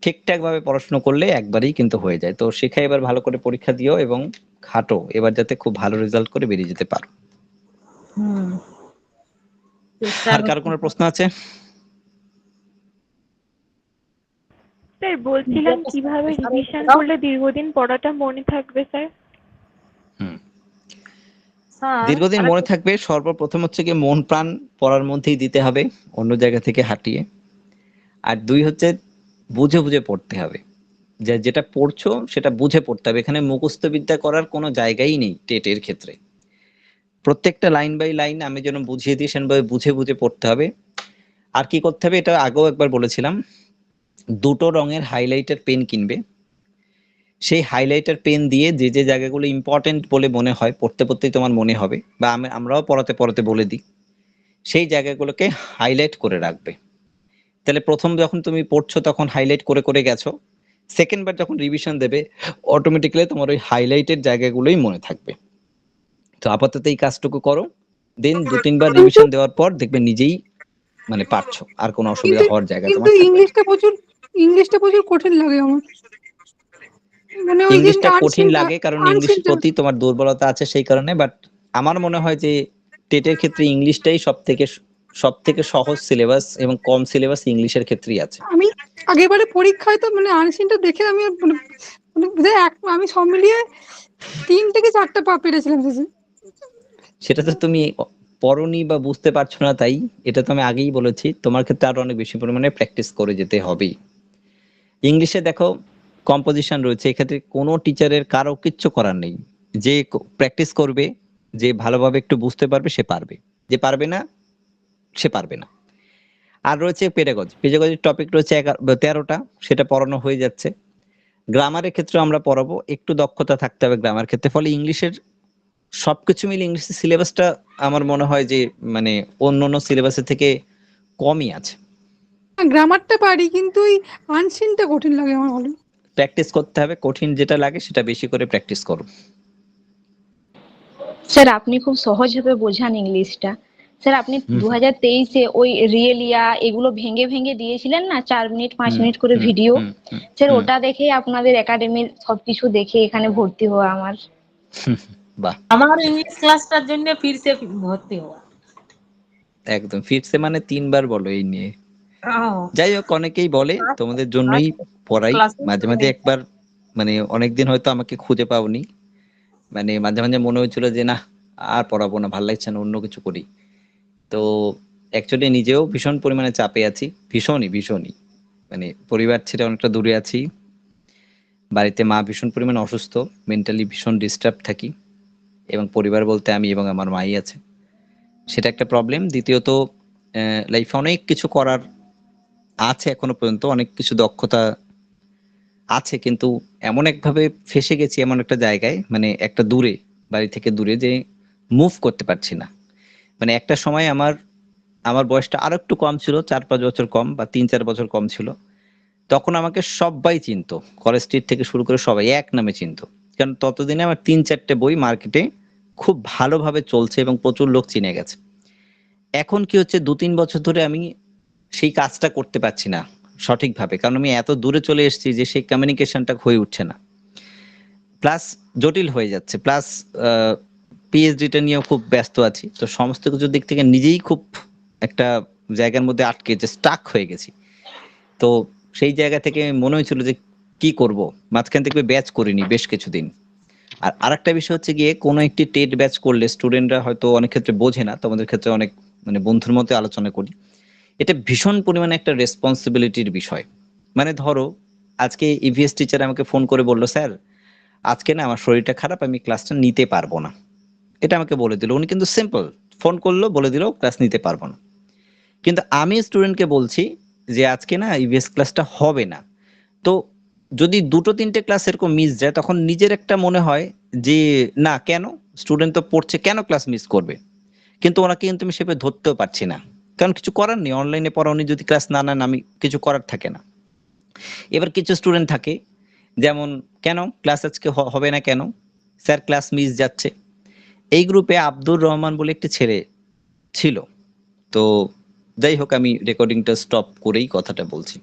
ঠিকঠাক ভাবে পড়াশোনা করলে একবারই কিন্তু হয়ে যায়। তো শিখা এবার ভালো করে পরীক্ষা দিও এবং খাটো, এবার যাতে খুব ভালো রেজাল্ট করে বেরিয়ে যেতে পারো। আর কার কোনো প্রশ্ন আছে? স্যার বলছিলাম কিভাবে রিভিশন করলে দীর্ঘদিন পড়াটা মনে থাকবে স্যার? দীর্ঘদিন মনে থাকবে, সর্বপ্রথম হচ্ছে কি মন প্রাণ পড়ার মধ্যেই দিতে হবে, অন্য জায়গা থেকে হাঁটিয়ে। আর 2 হচ্ছে বুঝে বুঝে পড়তে হবে, যেটা পড়ছো সেটা বুঝে পড়তে হবে। এখানে মুখস্থ বিদ্যা করার কোনো জায়গাই নেই টেটের ক্ষেত্রে। প্রত্যেকটা লাইন বাই লাইন আমি যেন বুঝিয়ে দিই সেভাবে বুঝে বুঝে পড়তে হবে। আর কি করতে হবে, এটা আগেও একবার বলেছিলাম, 2টো রঙের হাইলাইটার পেন কিনবে। সেই হাইলাইটার পেন দিয়ে যে যে জায়গাগুলো ইম্পর্টেন্ট বলে মনে হয়, পড়তে পড়তেই তোমার মনে হবে, বা আমরাও পড়াতে পড়াতে বলে দিই, সেই জায়গাগুলোকে হাইলাইট করে রাখবে। তাহলে প্রথম যখন তুমি পড়ছো তখন হাইলাইট করে করে গেছো, সেকেন্ড বার যখন রিভিশন দেবে অটোমেটিক্যালি তোমার ওই হাইলাইটেড জায়গাগুলোই মনে থাকবে। তো আপাতত এই কাজটুকু করো, দেন 2-3 বার রিভিশন দেওয়ার পর দেখবে নিজেই মানে পারছো, আর কোনো অসুবিধা কিন্তু হওয়ার জায়গা কিন্তু তোমার থাকবে না। ইংলিশটা প্রচুর কঠিন লাগে আমার, মানে ওই যে ইংলিশটা কঠিন আনসিনটা লাগে কারণ ইংলিশের প্রতি তোমার দুর্বলতা আছে সেই কারণে, বাট আমার মনে হয় যে টেটের ক্ষেত্রে ইংলিশটাই সব থেকে সহজ সিলেবাস এবং কম সিলেবাস ইংলিশের ক্ষেত্রেই আছে। আমি আগেরবারে পরীক্ষায় তো মানে আনসিনটা দেখে আমি বোধহয় আমি সব মিলিয়ে 3 থেকে 4টা পেরেছিলাম শেষে। সেটা তো তুমি পড়নি বা বুঝতে পারছো না, তাই এটা তো আমি আগেই বলেছি, তোমার ক্ষেত্রে আরো অনেক বেশি পরিমাণে প্র্যাকটিস করে যেতে হবে। ইংলিশে দেখো কম্পোজিশন রয়েছে, এক্ষেত্রে কোনো টিচারের কারো কিচ্ছু করার নেই। যে প্র্যাকটিস করবে, যে ভালোভাবে একটু বুঝতে পারবে সে পারবে, যে পারবে না সে পারবে না। আর রয়েছে পেডাগজির টপিক রয়েছে 13টা, সেটা পড়ানো হয়ে যাচ্ছে। গ্রামারের ক্ষেত্রে আমরা পড়াবো, একটু দক্ষতা থাকতে হবে গ্রামার ক্ষেত্রে। ফলে ইংলিশের সবকিছু মিলে ইংলিশের সিলেবাসটা আমার মনে হয় যে মানে অন্যান্য সিলেবাসের থেকে কমই আছে। গ্রামারটা পারি কিন্তু ওই আনসিনটা কঠিন লাগে আমার ভালো। প্র্যাকটিস করতে হবে, কঠিন যেটা লাগে সেটা বেশি করে প্র্যাকটিস করো। স্যার আপনি খুব সহজভাবে বোঝান ইংলিশটা। স্যার আপনি 2023-এ ওই রিয়েলিয়া এগুলো ভেঙে ভেঙে দিয়েছিলেন না, 4 মিনিট 5 মিনিট করে ভিডিও। স্যার ওটা দেখে আপনাদের একাডেমির সবকিছু দেখে এখানে ভর্তি হওয়া আমার। বাহ, আমার ইংলিশ ক্লাসটার জন্য ফিরসে ভর্তি হওয়া। একদম ফিরছে মানে 3বার বলো এই নিয়ে। যাই হোক, অনেকেই বলে তোমাদের জন্যই পড়াই। মাঝে মাঝে একবার মানে অনেকদিন হয়তো আমাকে খুঁজে পাওনি, মানে মাঝে মাঝে মনে হয়েছিল যে না আর পড়াবো না, ভালো লাগছে না, অন্য কিছু করি। তো অ্যাকচুয়ালি নিজেও ভীষণ পরিমাণে চাপে আছি, ভীষণই মানে পরিবার ছেড়ে অনেকটা দূরে আছি। বাড়িতে মা ভীষণ পরিমাণে অসুস্থ, মেন্টালি ভীষণ ডিস্টার্ব থাকি, এবং পরিবার বলতে আমি এবং আমার মাই আছে, সেটা একটা প্রবলেম। দ্বিতীয়ত লাইফে অনেক কিছু করার আছে, এখনো পর্যন্ত অনেক কিছু দক্ষতা আছে, কিন্তু এমন একভাবে ফেসে গেছি এমন একটা জায়গায়, মানে একটা দূরে, বাড়ি থেকে দূরে, যে মুভ করতে পারছি না। মানে একটা সময় আমার বয়সটা আরো একটু কম ছিল, 4-5 বছর কম বা 3-4 বছর কম ছিল, তখন আমাকে সবাই চিনতো, কলেজ স্ট্রিট থেকে শুরু করে সবাই এক নামে চিনতো। কারণ ততদিনে আমার 3-4টে বই মার্কেটে খুব ভালোভাবে চলছে এবং প্রচুর লোক চিনে গেছে। এখন কি হচ্ছে, 2-3 বছর ধরে আমি সেই কাজটা করতে পারছি না সঠিকভাবে, কারণ আমি এত দূরে চলে এসেছি যে সেই কমিউনিকেশনটা হয়ে উঠছে না, প্লাস জটিল হয়ে যাচ্ছে, প্লাস পিএইচডিটা নিয়েও খুব ব্যস্ত আছি। তো সমস্ত কিছুর দিক থেকে নিজেই খুব একটা জায়গার মধ্যে আটকে যে স্টাক হয়ে গেছি। তো সেই জায়গা থেকে মনে হয়েছিল যে কি করব, মাঝখান থেকে ব্যাচ করিনি বেশ কিছুদিন। আর আরেকটা বিষয় হচ্ছে গিয়ে, কোনো একটি টেট ব্যাচ করলে স্টুডেন্টরা হয়তো অনেক ক্ষেত্রে বোঝে না, তোমাদের ক্ষেত্রে অনেক মানে বন্ধুর মতো আলোচনা করি, এটা ভীষণ পরিমাণে একটা রেসপন্সিবিলিটির বিষয়। মানে ধরো আজকে ইভিএস টিচার আমাকে ফোন করে বললো, স্যার আজকে না আমার শরীরটা খারাপ, আমি ক্লাসটা নিতে পারবো না। এটা আমাকে বলে দিল উনি, কিন্তু সিম্পল ফোন করলো, বলে দিল ক্লাস নিতে পারবো না। কিন্তু আমি স্টুডেন্টকে বলছি যে আজকে না ইভিএস ক্লাসটা হবে না। তো যদি 2-3টে ক্লাস এরকম মিস যায়, তখন নিজের একটা মনে হয় যে না, কেন স্টুডেন্ট তো পড়ছে, কেন ক্লাস মিস করবে। কিন্তু ওনাকে কিন্তু আমি সেভাবে ধরতেও পারছি না, কারণ কিছু করার নেই, অনলাইনে পড়া, উনি যদি ক্লাস না নেন আমি কিছু করার থাকে না। এবার কিছু স্টুডেন্ট থাকে যেমন, কেন ক্লাস আজকে হবে না, কেন স্যার ক্লাস মিস যাচ্ছে। এই গ্রুপে আব্দুর রহমান বলে একটি ছেলে ছিল। তো যাই হোক, আমি রেকর্ডিংটা স্টপ করেই কথাটা বলছি।